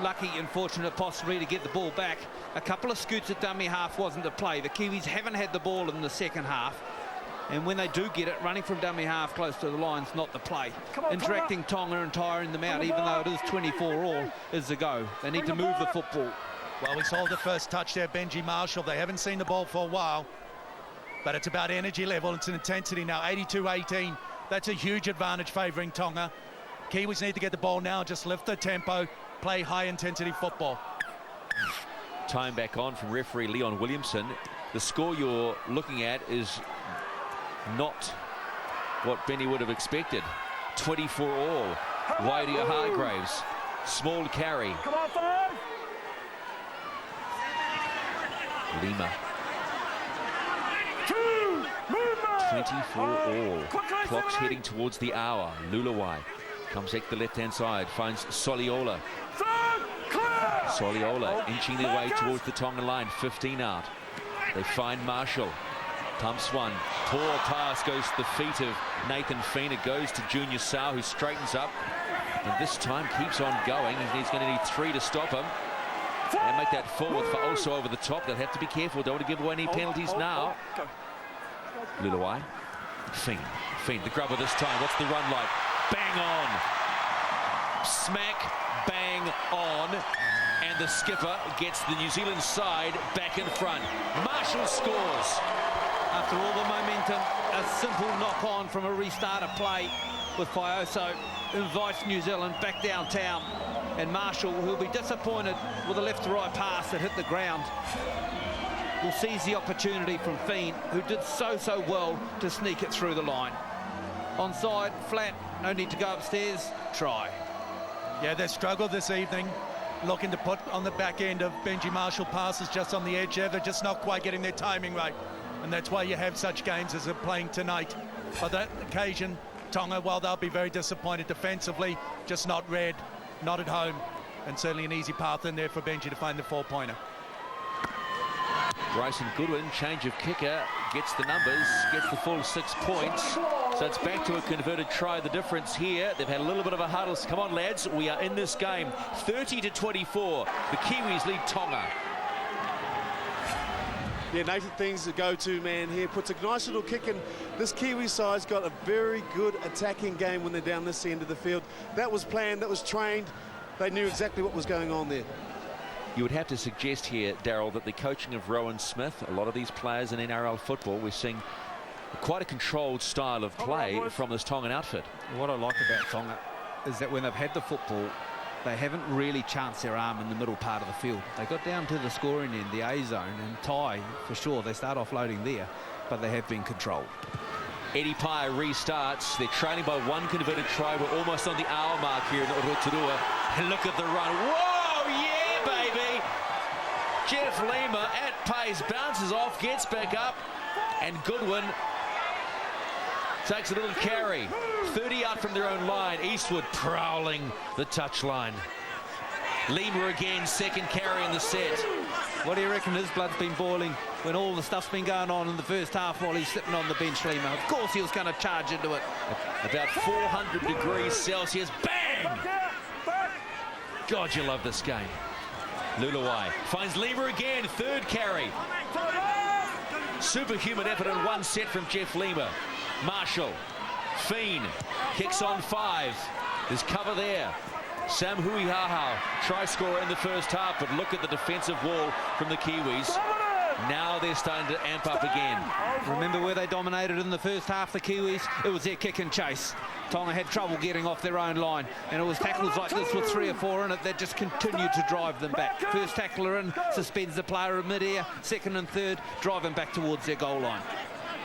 Lucky and fortunate possibly to get the ball back. A couple of scoots at dummy half wasn't the play. The Kiwis haven't had the ball in the second half. And when they do get it, running from dummy half close to the line's not the play. Interacting Tonga and tiring them out, even though it is 24 all, is the go. They need to move the football. Well, we saw the first touch there, Benji Marshall. They haven't seen the ball for a while, but it's about energy level. It's an intensity now, 82-18. That's a huge advantage favouring Tonga. Kiwis need to get the ball now, just lift the tempo, play high-intensity football. Time back on from referee Leon Williamson. The score you're looking at is not what Benny would have expected. 24 all. Waidia Hargraves. Small carry. Come on, 5. Lima. 2. 24 all. Clock's heading towards the hour. Lulawai comes back to the left-hand side. Finds Soliola. Soliola inching their way towards the Tongan line. 15 out. They find Marshall. Pumps one. Poor pass goes to the feet of Nathan Fiend. It goes to Junior Sau, who straightens up. And this time keeps on going. He's going to need 3 to stop him. And make that forward for also over the top. They'll have to be careful. Don't want to give away any penalties now. Lulawai. Fiend. The grubber this time. What's the run like? Bang on. Smack. Bang on. And the skipper gets the New Zealand side back in front. Marshall scores. After all the momentum, a simple knock-on from a restarter play with Fioso invites New Zealand back downtown. And Marshall, who'll be disappointed with a left-to-right pass that hit the ground, will seize the opportunity from Fiend, who did so well to sneak it through the line. Onside, flat, no need to go upstairs, try. Yeah, they struggled this evening, looking to put on the back end of Benji Marshall passes just on the edge there. They're just not quite getting their timing right. And that's why you have such games as they're playing tonight. On that occasion, Tonga, well, they'll be very disappointed defensively, just not read, not at home. And certainly an easy path in there for Benji to find the 4-pointer. Bryson Goodwin, change of kicker, gets the numbers, gets the full 6 points. So it's back to a converted try. The difference here, they've had a little bit of a huddle. Come on, lads, we are in this game. 30-24. The Kiwis lead Tonga. Yeah, Nathan Things the go-to man here. Puts a nice little kick in. This Kiwi side's got a very good attacking game when they're down this end of the field. That was planned, that was trained. They knew exactly what was going on there. You would have to suggest here, Daryl, that the coaching of Rowan Smith, a lot of these players in NRL football, we're seeing quite a controlled style of play from this Tongan outfit. What I like about Tonga is that when they've had the football, they haven't really chanced their arm in the middle part of the field. They got down to the scoring end, the A zone, and tie, for sure, they start offloading there, but they have been controlled. Eddie Pye restarts. They're trailing by 1 converted try. We're almost on the hour mark here in Rotorua. And look at the run. Whoa, yeah, baby! Jeff Lima at pace, bounces off, gets back up, and Goodwin takes a little carry. 30 out from their own line. Eastwood prowling the touchline. Lima again, second carry in the set. What do you reckon his blood's been boiling when all the stuff's been going on in the first half while he's sitting on the bench, Lima? Of course he was going to charge into it. About 400 degrees Celsius. Bang! God, you love this game. Luluai finds Lima again, third carry. Superhuman effort in 1 set from Jeff Lima. Marshall, Fiend, kicks on 5. There's cover there. Sam Huihahau, try scorer in the first half, but look at the defensive wall from the Kiwis. Now they're starting to amp up again. Remember where they dominated in the first half, the Kiwis? It was their kick and chase. Tonga had trouble getting off their own line, and it was tackles like this with 3 or 4 in it that just continued to drive them back. First tackler in, suspends the player in mid-air. Second and third, drive them back towards their goal line.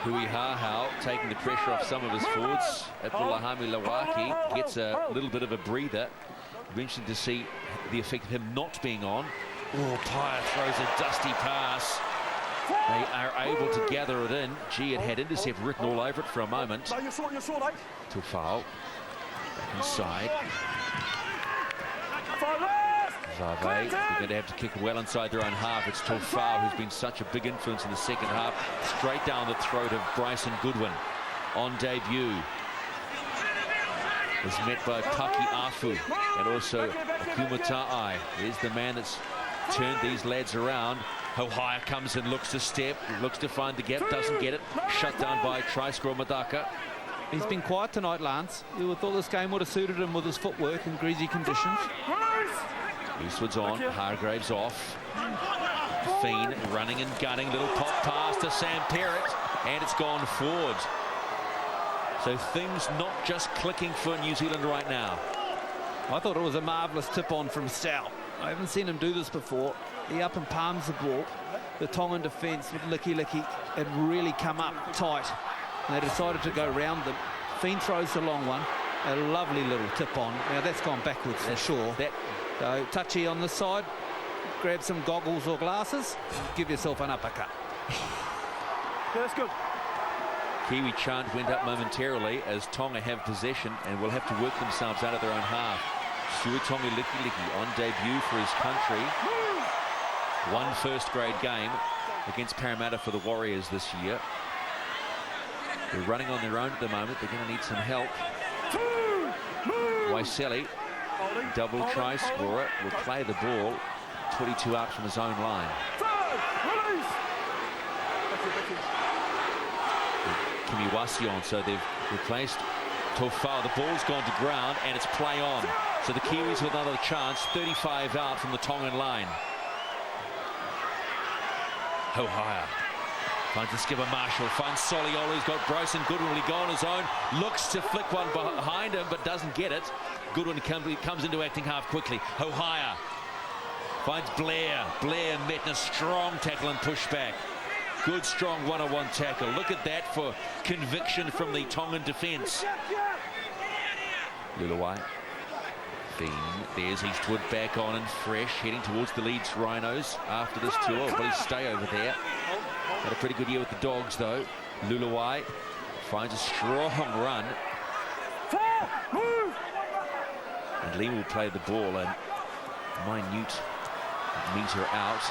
Huihahau taking the pressure off some of his forwards. Abdullahami Lawaki gets a little bit of a breather. Interesting to see the effect of him not being on. Oh, Pye throws a dusty pass. They are able to gather it in. Gee, it had intercept written all over it for a moment. Tufao back inside. Vave, they're going to have to kick well inside their own half. It's Tufao who's been such a big influence in the second half. Straight down the throat of Bryson Goodwin on debut. Is met by Paki Afu and also Akumatai. Here's the man that's turned these lads around. Hohaya comes and looks to step, looks to find the gap, doesn't get it. Shut down by try-scorer Madaka. He's been quiet tonight, Lance. You would have thought this game would have suited him with his footwork in greasy conditions. Eastwood's on, Hargraves off. Fiend running and gunning, little pop pass to Sam Perrott, and it's gone forward. So things not just clicking for New Zealand right now. I thought it was a marvellous tip-on from Sal. I haven't seen him do this before. He up and palms the ball. The Tongan defence with Licky had really come up tight. And they decided to go round them. Fiend throws the long one. A lovely little tip-on. Now that's gone backwards for sure. So touchy on this side. Grab some goggles or glasses. Give yourself an uppercut. Yeah, that's good. Kiwi chant went up momentarily as Tonga have possession and will have to work themselves out of their own half. Suatonga Licky on debut for his country. 1 first-grade game against Parramatta for the Warriors this year. They're running on their own at the moment. They're going to need some help. Waiseli, double try scorer, will play the ball. 22 out from his own line. Kimiwasi on, so they've replaced Tofau. The ball's gone to ground and it's play on. So the Kiwis with another chance, 35 out from the Tongan line. Hohaya finds the skipper Marshall, finds Soliolo, he's got Bryson Goodwin, will he go on his own? Looks to flick one behind him but doesn't get it. Goodwin comes into acting half quickly. Hohaya finds Blair. Blair met in a strong tackle and pushback. Good, strong one-on-one tackle. Look at that for conviction from the Tongan defence. Luluai. Fiend. There's Eastwood back on and fresh, heading towards the Leeds Rhinos after this tour. Will he stay over there? Had a pretty good year with the Dogs, though. Luluai finds a strong run. And Lee will play the ball and minute meter out.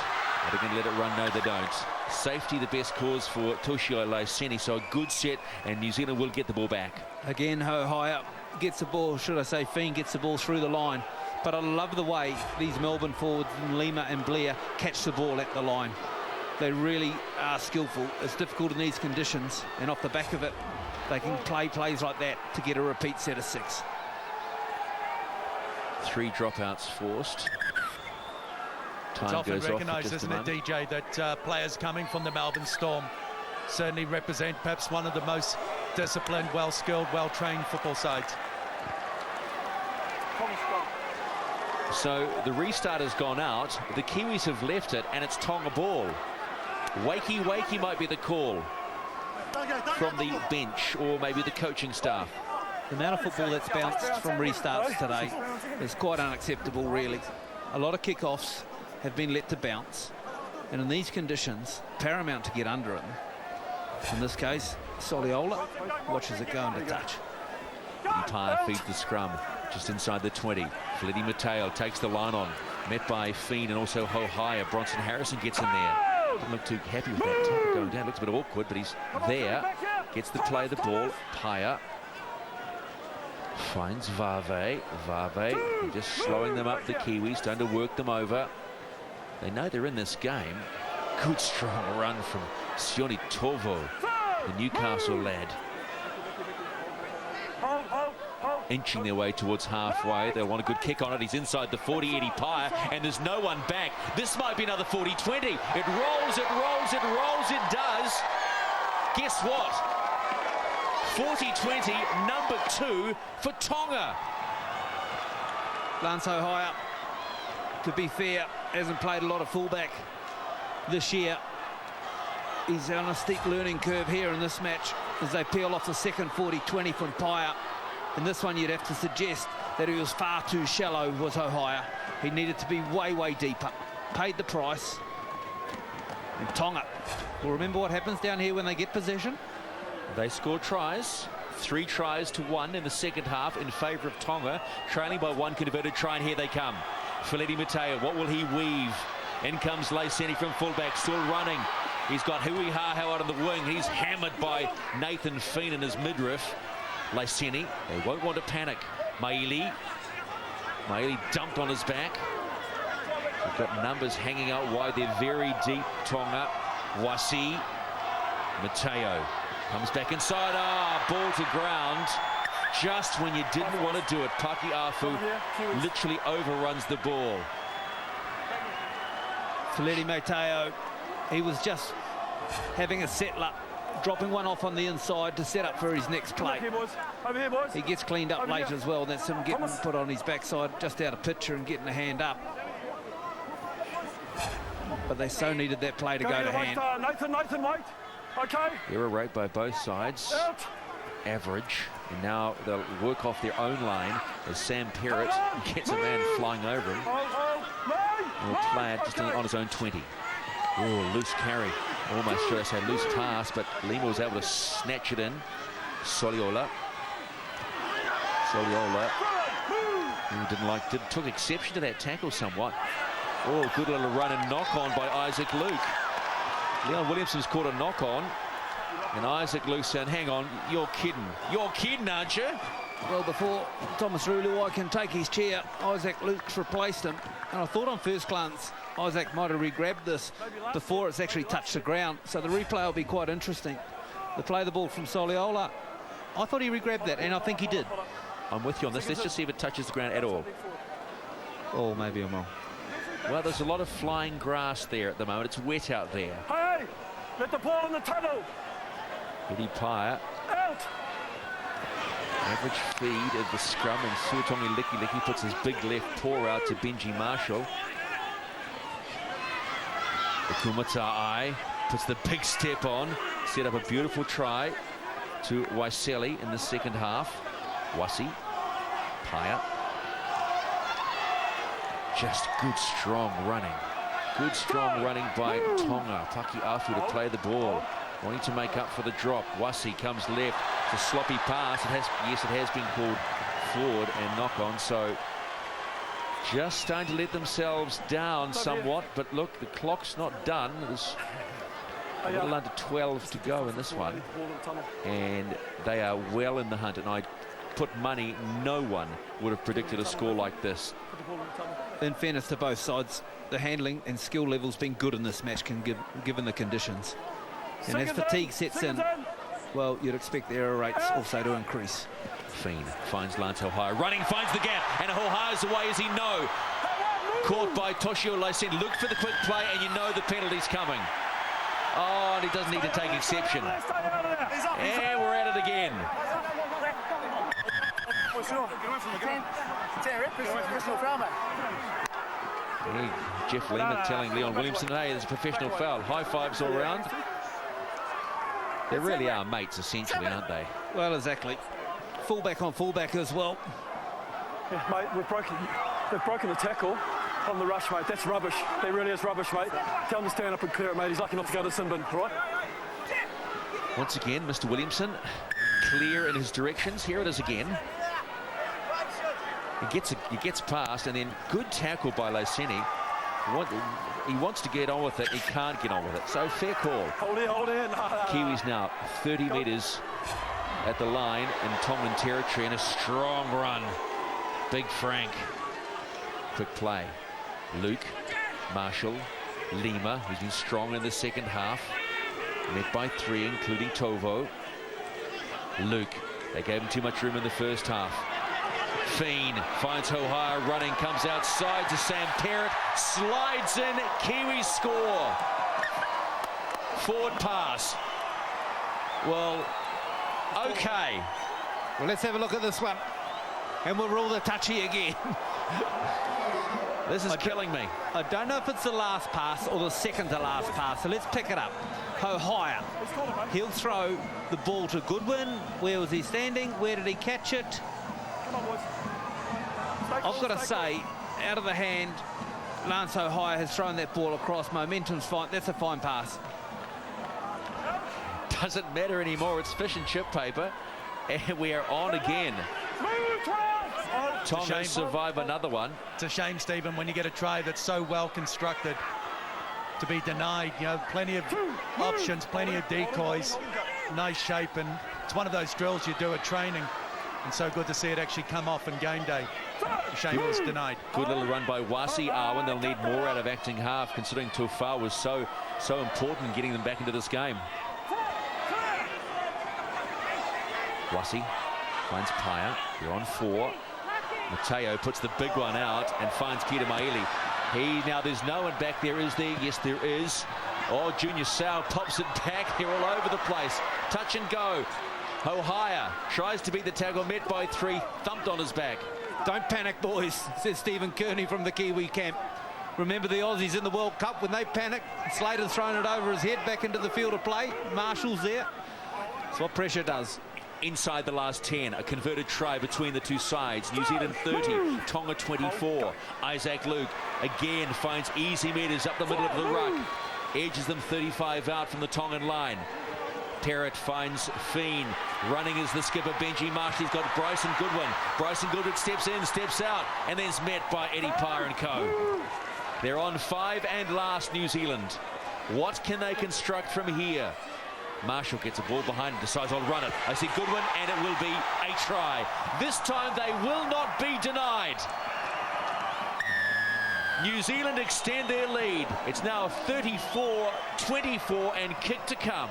Are they going to let it run? No, they don't. Safety the best cause for Toshio Laiseni, so a good set, and New Zealand will get the ball back. Again, high up gets the ball, should I say, Fiend gets the ball through the line. But I love the way these Melbourne forwards, Lima and Blair, catch the ball at the line. They really are skillful. It's difficult in these conditions, and off the back of it, they can play plays like that to get a repeat set of 6. 3 dropouts forced. It's often recognised, isn't it, DJ, that players coming from the Melbourne Storm certainly represent perhaps one of the most disciplined, well-skilled, well-trained football sides. So the restart has gone out. The Kiwis have left it, and it's Tonga ball. Wakey wakey might be the call from the bench, or maybe the coaching staff. The amount of football that's bounced from restarts today is quite unacceptable, really. A lot of kickoffs have been let to bounce, and in these conditions, paramount to get under it. In this case, Soliola watches it go into touch. Empire feeds the scrum just inside the 20. Felipe Mateo takes the line on, met by Fiend and also Hohaya. Bronson Harrison gets in there. Doesn't look too happy with that tackle going down. Looks a bit awkward, but he's there. Gets the play of the ball. Paya finds Vave. Just slowing them up, the Kiwis, starting to work them over. They know they're in this game. Good strong run from Sione Tovo, the Newcastle lad. Inching their way towards halfway. They'll want a good kick on it. He's inside the 40, Eddie Paya, and there's no one back. This might be another 40-20. It rolls, it does. Guess what? 40-20, number 2 for Tonga. Lance Hohaya, to be fair, hasn't played a lot of fullback this year. He's on a steep learning curve here in this match as they peel off the second 40-20 from Paya. In this one, you'd have to suggest that he was far too shallow, was Hohaya. He needed to be way deeper. Paid the price. And Tonga will remember what happens down here when they get possession. They score tries. 3 tries to 1 in the second half in favour of Tonga. Trailing by 1 converted try, and here they come. Felipe Mateo, what will he weave? In comes Laiseni from fullback, still running. He's got Hui Hahau out on the wing. He's hammered by Nathan Fiend in his midriff. Laiseni, they won't want to panic. Maili dumped on his back. They've got numbers hanging out wide. They're very deep, Tonga. Wasi. Mateo comes back inside. Ball to ground. Just when you didn't want to do it, Paki Afu literally overruns the ball. Felipe Mateo, he was just having a settler, dropping one off on the inside to set up for his next play. Over here, boys. He gets cleaned up late as well. That's him getting put on his backside just out of picture and getting a hand up. But they so needed that play to go to hand. Nathan, wait. Okay. Error rate by both sides. Out. Average. And now they'll work off their own lane as Sam Perrott gets a man flying over him. Plaid just on his own 20. Oh, loose carry. Almost should I say loose pass, but Lima was able to snatch it in. Soliola, took exception to that tackle somewhat. Oh, good little run and knock on by Isaac Luke. Leon Williamson's caught a knock on, and Isaac Luke saying, hang on, you're kidding, aren't you? Well, before Thomas Ruluai can take his chair, Isaac Luke's replaced him. And I thought on first glance, Isaac might have re-grabbed this before it's actually touched the ground. So the replay will be quite interesting. They play the ball from Soliola. I thought he re-grabbed that, and I think he did. I'm with you on this. Let's just see if it touches the ground at all. Oh, maybe I'm wrong. Well, there's a lot of flying grass there at the moment. It's wet out there. Hey, let the ball in the tunnel. Eddie Paya. Out. Average feed of the scrum, and Suatongi Licky puts his big left paw out to Benji Marshall. The Kumata puts the big step on, set up a beautiful try to Waiseli in the second half. Wasi, Paya. Just good strong running. Good strong running by Tonga. Paki Afu to play the ball, wanting to make up for the drop. Wasi comes left. It's a sloppy pass. It has been called forward and knock on. So just starting to let themselves down somewhat. But look, the clock's not done. There's A little under 12 to go in this one, and they are well in the hunt, and I put money no one would have predicted a score like this. In fairness to both sides, the handling and skill level's been good in this match, given the conditions. And as fatigue sets in, well, you'd expect the error rates also to increase. Feen finds Lance O'Hara, running, finds the gap, and O'Hara's away as he know. Caught by Toshio Lysen. Look for the quick play, and you know the penalty's coming. Oh, and he doesn't need to take exception. And we're at it again. Jeff Lehman telling Leon Williamson, hey, there's a professional foul. High fives all around. They really are mates, essentially, aren't they? Well, exactly. Fullback on fullback as well. Yeah, mate, they've broken the tackle on the rush, mate. That's rubbish. That really is rubbish, mate. Tell him to stand up and clear it, mate. He's lucky not to go to sin bin, right? Once again, Mr. Williamson, clear in his directions. Here it is again. He gets past, and then good tackle by Lyseni. He wants to get on with it. He can't get on with it. So fair call. Hold in. Kiwis now 30 metres at the line in Tongan territory, and a strong run. Big Frank. Quick play. Luke, Marshall, Lima, who's been strong in the second half. Met by 3, including Tovo. Luke, they gave him too much room in the first half. Feen finds O'Hara running, comes outside to Sam Perrott, slides in, Kiwis score. Forward pass. Well, okay. Well, let's have a look at this one, and we'll rule the touchy again. This is killing me. I don't know if it's the last pass or the second to last pass, so let's pick it up. O'Hara, he'll throw the ball to Goodwin. Where was he standing? Where did he catch it? I've got to say, out of the hand, Lance O'Hara has thrown that ball across. Momentum's fine. That's a fine pass. Doesn't matter anymore. It's fish and chip paper, and we are on again. Tonga survive another one. It's a shame, Stephen, when you get a try that's so well constructed to be denied. You know, plenty of options, plenty of decoys, nice shape, and it's one of those drills you do at training, and so good to see it actually come off in game day. Shame it was denied. Good little run by Wasi Arwen. They'll need more out of acting half, considering Tofau was so important in getting them back into this game. Wasi finds Paya. They're on 4. Mateo puts the big one out and finds Peter Maili. Now there's no one back there, is there? Yes, there is. Oh, Junior Sau pops it back. They're all over the place. Touch and go. O'Hara tries to beat the tackle, met by 3, thumped on his back. Don't panic, boys, says Stephen Kearney from the Kiwi camp. Remember the Aussies in the World Cup when they panic? Slater's thrown it over his head back into the field of play. Marshall's there. That's what pressure does. Inside the last 10, a converted try between the two sides. New Zealand 30, Tonga 24. Isaac Luke again finds easy meters up the middle of the ruck. Edges them 35 out from the Tongan line. Perrott finds Feen. Running is the skipper, Benji Marshall. He's got Bryson Goodwin. Bryson Goodwin steps in, steps out, and then's met by Eddie Parr and co. They're on 5 and last, New Zealand. What can they construct from here? Marshall gets a ball behind and decides, I'll run it. I see Goodwin, and it will be a try. This time they will not be denied. New Zealand extend their lead. It's now 34-24 and kick to come.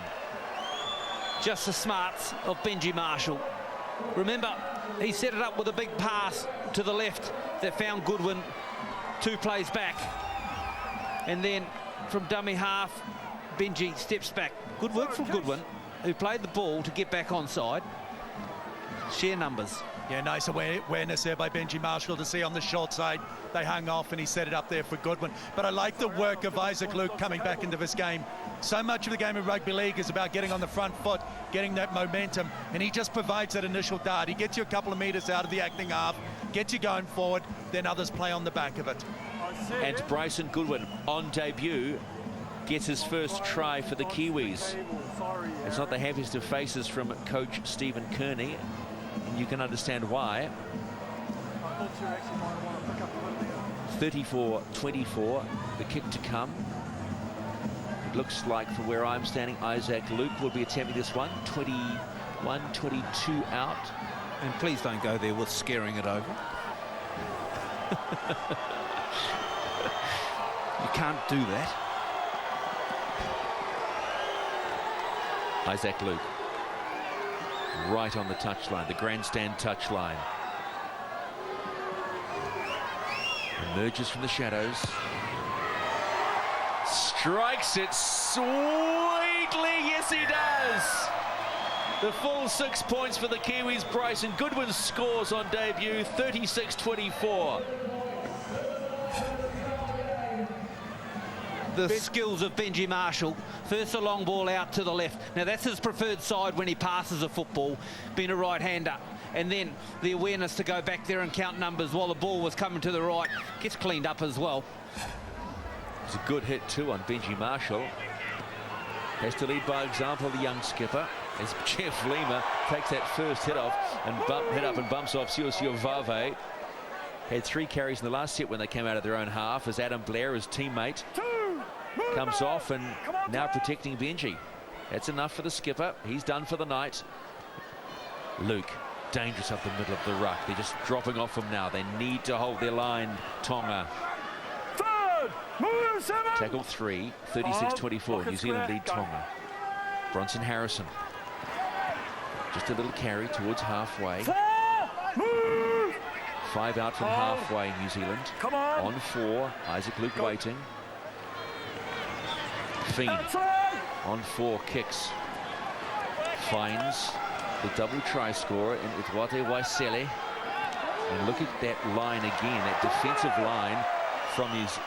Just the smarts of Benji Marshall. Remember, he set it up with a big pass to the left that found Goodwin 2 plays back. And then from dummy half, Benji steps back. Good work from Goodwin, who played the ball to get back onside. Share numbers. Yeah, nice awareness there by Benji Marshall to see on the short side. They hung off and he set it up there for Goodwin. But I like the work of Isaac Luke coming back into this game. So much of the game of rugby league is about getting on the front foot, getting that momentum, and he just provides that initial dart. He gets you a couple of meters out of the acting half, gets you going forward, then others play on the back of it. And Bryson Goodwin on debut gets his first try for the Kiwis. It's not the happiest of faces from coach Stephen Kearney, and you can understand why. 34-24, the kick to come. It looks like, from where I'm standing, Isaac Luke will be attempting this one. 21, 22 out. And please don't go there with scaring it over. You can't do that. Isaac Luke, right on the touchline, the grandstand touchline. Emerges from the shadows. Strikes it sweetly. Yes, he does. The full 6 points for the Kiwis. Bryson Goodwin scores on debut, 36-24. The skills of Benji Marshall. First a long ball out to the left. Now that's his preferred side when he passes a football, being a right-hander. And then the awareness to go back there and count numbers while the ball was coming to the right. Gets cleaned up as well. It's a good hit too on Benji Marshall. Has to lead by example, the young skipper, as Jeff Lima takes that first hit off and hit up and bumps off Siosio Vave. Had 3 carries in the last set when they came out of their own half, as Adam Blair, his teammate, comes off and now protecting Benji. That's enough for the skipper. He's done for the night. Luke, dangerous up the middle of the ruck. They're just dropping off him now. They need to hold their line, Tonga. Tackle 3, 36-24. New Zealand lead Tonga. Bronson Harrison. Just a little carry towards halfway. 5 out from halfway, New Zealand. On 4, Isaac Luke waiting. Fiend on 4 kicks. Finds the double try scorer in Itwate Waisele. And look at that line again, that defensive line from his...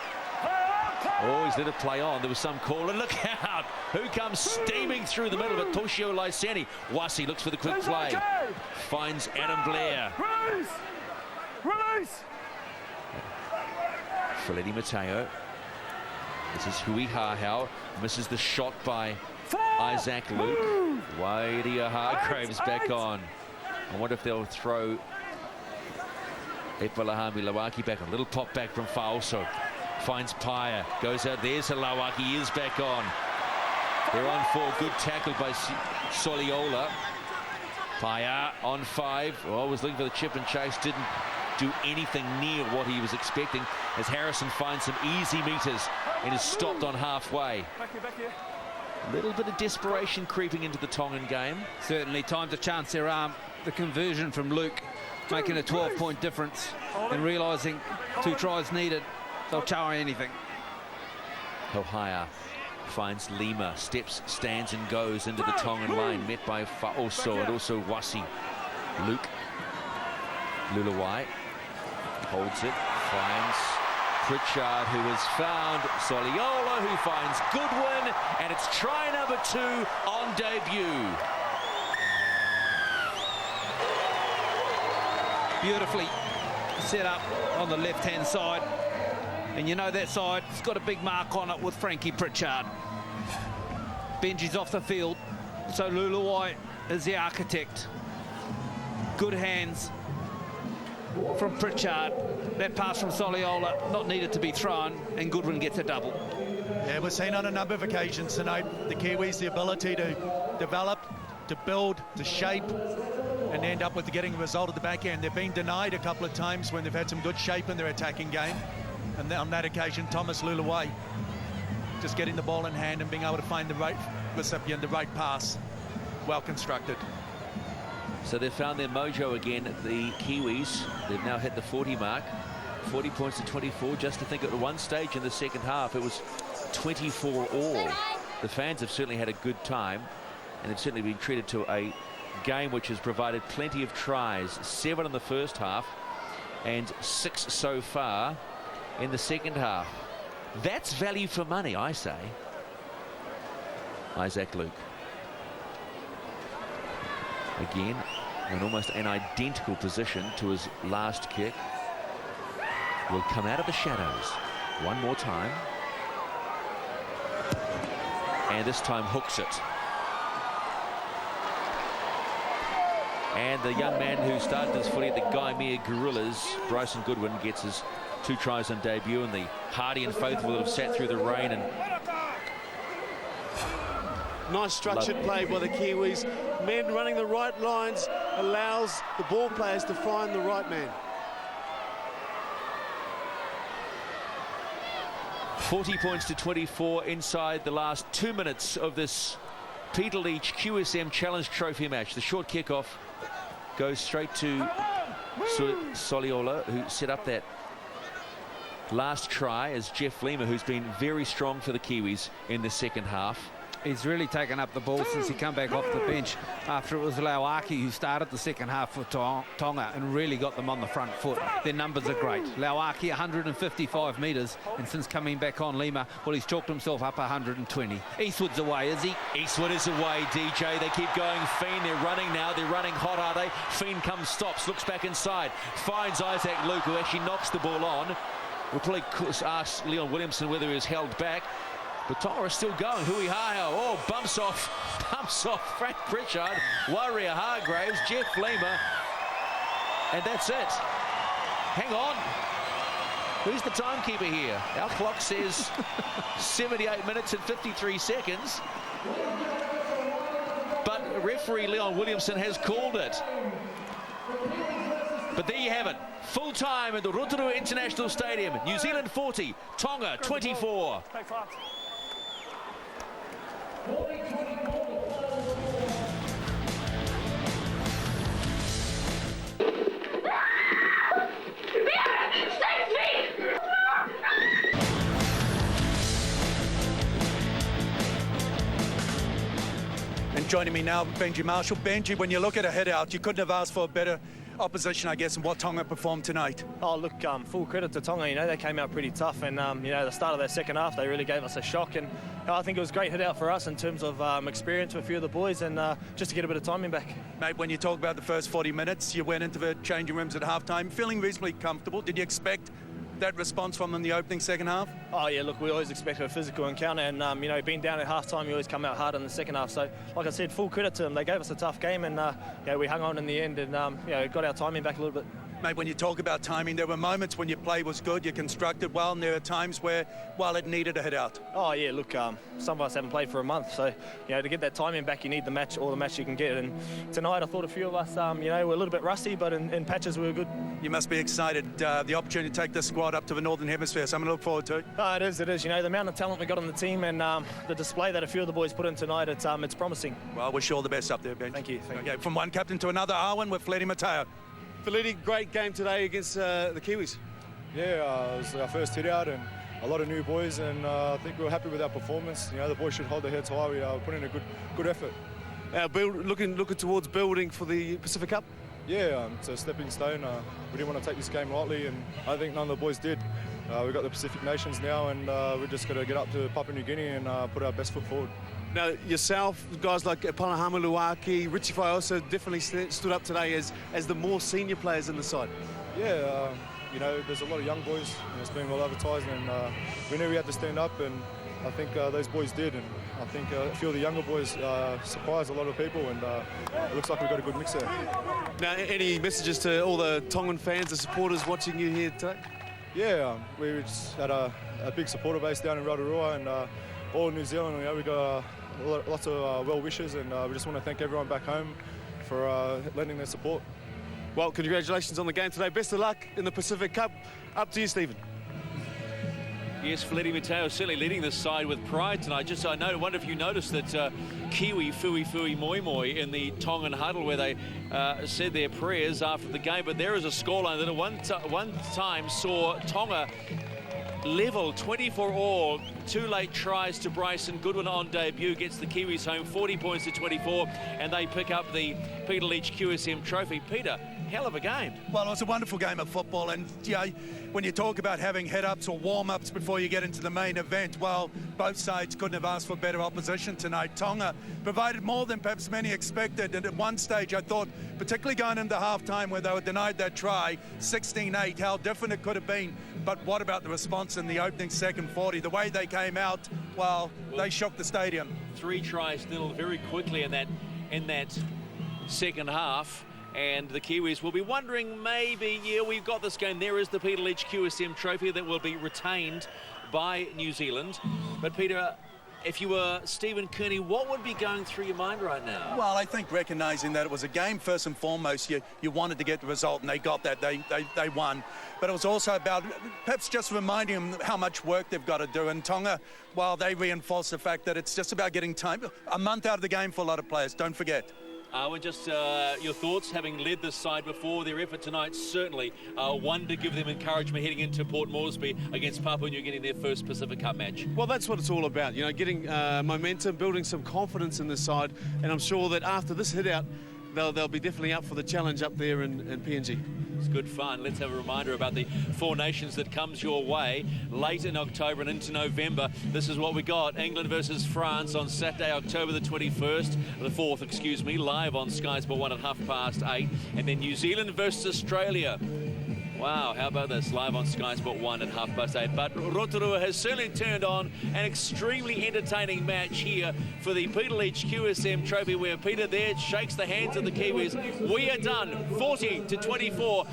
Oh, he's let it play on. There was some call, and look out! Who comes steaming through the middle of it? Toshio Laiseni. Wasi looks for the quick play. Finds Adam Blair. Release! Feleti Mateo. This is Hui Hahau. Misses the shot by Isaac Luke. Waidia Hargraves back on. I wonder if they'll throw Epalahami Lawaki back on. A little pop back from Fauso. Finds Paya. Goes out. There's a Lawaki. He is back on. They're on 4. Good tackle by Soliola. Paya on 5. Oh, was looking for the chip and chase. Didn't do anything near what he was expecting, as Harrison finds some easy meters and is stopped on halfway. Back here. A little bit of desperation creeping into the Tongan game. Certainly time to chance their arm. The conversion from Luke making a 12-point difference, and realising 2 tries needed. They'll chow anything. Hohaya finds Lima, steps, stands and goes into the Tongan line, met by Fa'oso and also Wasi. Luke Luluwai holds it, finds Pritchard, who has found Soliola, who finds Goodwin, and it's try number 2 on debut. Beautifully set up on the left-hand side. And you know that side's got a big mark on it with Frankie Pritchard. Benji's off the field, so Luluwai is the architect. Good hands from Pritchard. That pass from Soliola, not needed to be thrown, and Goodwin gets a double. Yeah, we've seen on a number of occasions tonight the Kiwis, the ability to develop, to build, to shape, and end up with getting a result at the back end. They've been denied a couple of times when they've had some good shape in their attacking game. And on that occasion, Thomas Luluwai just getting the ball in hand and being able to find the right recipient, the right pass. Well constructed. So they've found their mojo again, the Kiwis. They've now hit the 40 mark. 40 points to 24. Just to think at one stage in the second half, it was 24 all. The fans have certainly had a good time, and they've certainly been treated to a game which has provided plenty of tries. 7 in the first half and 6 so far in the second half. That's value for money, I say. Isaac Luke. Again, in almost an identical position to his last kick. Will come out of the shadows one more time. And this time hooks it. And the young man who started his footy at the Gaimea Gorillas, Bryson Goodwin, gets his 2 tries on debut, and the hardy and faithful that have sat through the rain and Nice structured play by the Kiwis. Men running the right lines allows the ball players to find the right man. 40 points to 24 inside the last 2 minutes of this Peter Leach QSM Challenge Trophy match. The short kickoff goes straight to Soliola, who set up that last try, as Jeff Lima, who's been very strong for the Kiwis in the second half. He's really taken up the ball since he come back off the bench after it was Lauaki who started the second half for Tonga and really got them on the front foot. Their numbers are great. Lauaki 155 metres, and since coming back on, Lima, well, he's chalked himself up 120. Eastwood's away, is he? Eastwood is away, DJ. They keep going. Fiend, they're running now. They're running hot, are they? Fiend comes, stops, looks back inside, finds Isaac Luke, who actually knocks the ball on. We'll probably ask Leon Williamson whether he was held back. But Tonga is still going. Hui Hahau, oh, bumps off Frank Pritchard, Warrior Hargraves, Jeff Lima, and that's it. Hang on. Who's the timekeeper here? Our clock says 78 minutes and 53 seconds. But referee Leon Williamson has called it. But there you have it. Full time at the Rotorua International Stadium. New Zealand 40, Tonga 24. And joining me now, Benji Marshall. Benji, when you look at a head out, you couldn't have asked for a better opposition, I guess, and what Tonga performed tonight. Oh, look, full credit to Tonga. You know, they came out pretty tough, and you know, the start of their second half, they really gave us a shock, and I think it was a great hit out for us in terms of experience with a few of the boys, and just to get a bit of timing back. Mate, when you talk about the first 40 minutes, you went into the changing rooms at halftime feeling reasonably comfortable. Did you expect that response from them in the opening second half? Oh yeah, look, we always expect a physical encounter, and you know, being down at halftime, you always come out hard in the second half. So, like I said, full credit to them. They gave us a tough game, and you know, we hung on in the end, and you know, got our timing back a little bit. Mate, when you talk about timing, there were moments when your play was good, you constructed well, and there are times where, well, it needed a hit out. Oh yeah, look, some of us haven't played for a month, so you know, to get that timing back, you need the match, all the match you can get. And tonight, I thought a few of us, you know, were a little bit rusty, but in patches we were good. You must be excited, the opportunity to take this squad up to the Northern Hemisphere, something to look forward to. Oh, it is. You know, the amount of talent we got on the team, and the display that a few of the boys put in tonight, it's promising. Well, I wish you all the best up there, Ben. Thank you. Okay, from one captain to another, Arwen with Fletty Mateo. Felitti, great game today against the Kiwis. Yeah, it was our first hit out and a lot of new boys, and I think we were happy with our performance. You know, the boys should hold their heads high. We put in a good effort. Looking towards building for the Pacific Cup. Yeah, it's a stepping stone. We didn't want to take this game lightly, and I think none of the boys did. We've got the Pacific Nations now, and we're just going to get up to Papua New Guinea and put our best foot forward. Now, yourself, guys like Panahama Luaki, Richie Fai also definitely stood up today as the more senior players in the side. Yeah, you know, there's a lot of young boys, and it's been well advertised, and we knew we had to stand up, and I think those boys did, and I think a few of the younger boys surprised a lot of people, and it looks like we've got a good mix there. Now, any messages to all the Tongan fans, the supporters watching you here today? Yeah, we just had a big supporter base down in Rotorua, and all in New Zealand, you know, we got lots of well wishes, and we just want to thank everyone back home for lending their support. Well, congratulations on the game today. Best of luck in the Pacific Cup. Up to you, Stephen. Yes, Fletty Mateo certainly leading this side with pride tonight. Just I wonder if you noticed that Kiwi Fui Moi Moi in the Tongan huddle where they said their prayers after the game. But there is a scoreline that at one time saw Tonga level 24-all. 2 late tries to Bryson Goodwin on debut gets the Kiwis home 40 points to 24, and they pick up the Peter Leach QSM trophy. Peter, hell of a game. Well, it was a wonderful game of football, and you know, when you talk about having head-ups or warm-ups before you get into the main event, well, both sides couldn't have asked for better opposition tonight. Tonga provided more than perhaps many expected, and at one stage I thought, particularly going into half-time where they were denied that try, 16-8, how different it could have been. But what about the response in the opening second 40? The way they came out, well, they shook the stadium. 3 tries still very quickly in that second half. And the Kiwis will be wondering, maybe, yeah, we've got this game. There is the Peter Leach QSM trophy that will be retained by New Zealand. But Peter, if you were Stephen Kearney, what would be going through your mind right now? Well, I think recognising that it was a game first and foremost, you wanted to get the result, and they got that. They won. But it was also about perhaps just reminding them how much work they've got to do. And Tonga, while they reinforce the fact that it's just about getting time, a month out of the game for a lot of players, don't forget. Just your thoughts, having led this side before, their effort tonight certainly one to give them encouragement heading into Port Moresby against Papua New Guinea, their first Pacific Cup match. Well, that's what it's all about, you know, getting momentum, building some confidence in this side, and I'm sure that after this hit out, they'll be definitely up for the challenge up there in PNG. It's good fun. Let's have a reminder about the Four Nations that comes your way late in October and into November. This is what we got. England versus France on Saturday, October the 4th, excuse me, live on Sky Sport 1 at 8:30. And then New Zealand versus Australia. Wow, how about this? Live on Sky Sport 1 at 8:30. But Rotorua has certainly turned on an extremely entertaining match here for the Peter Leach QSM Trophy, where Peter there shakes the hands of the Kiwis. We are done, 40-24.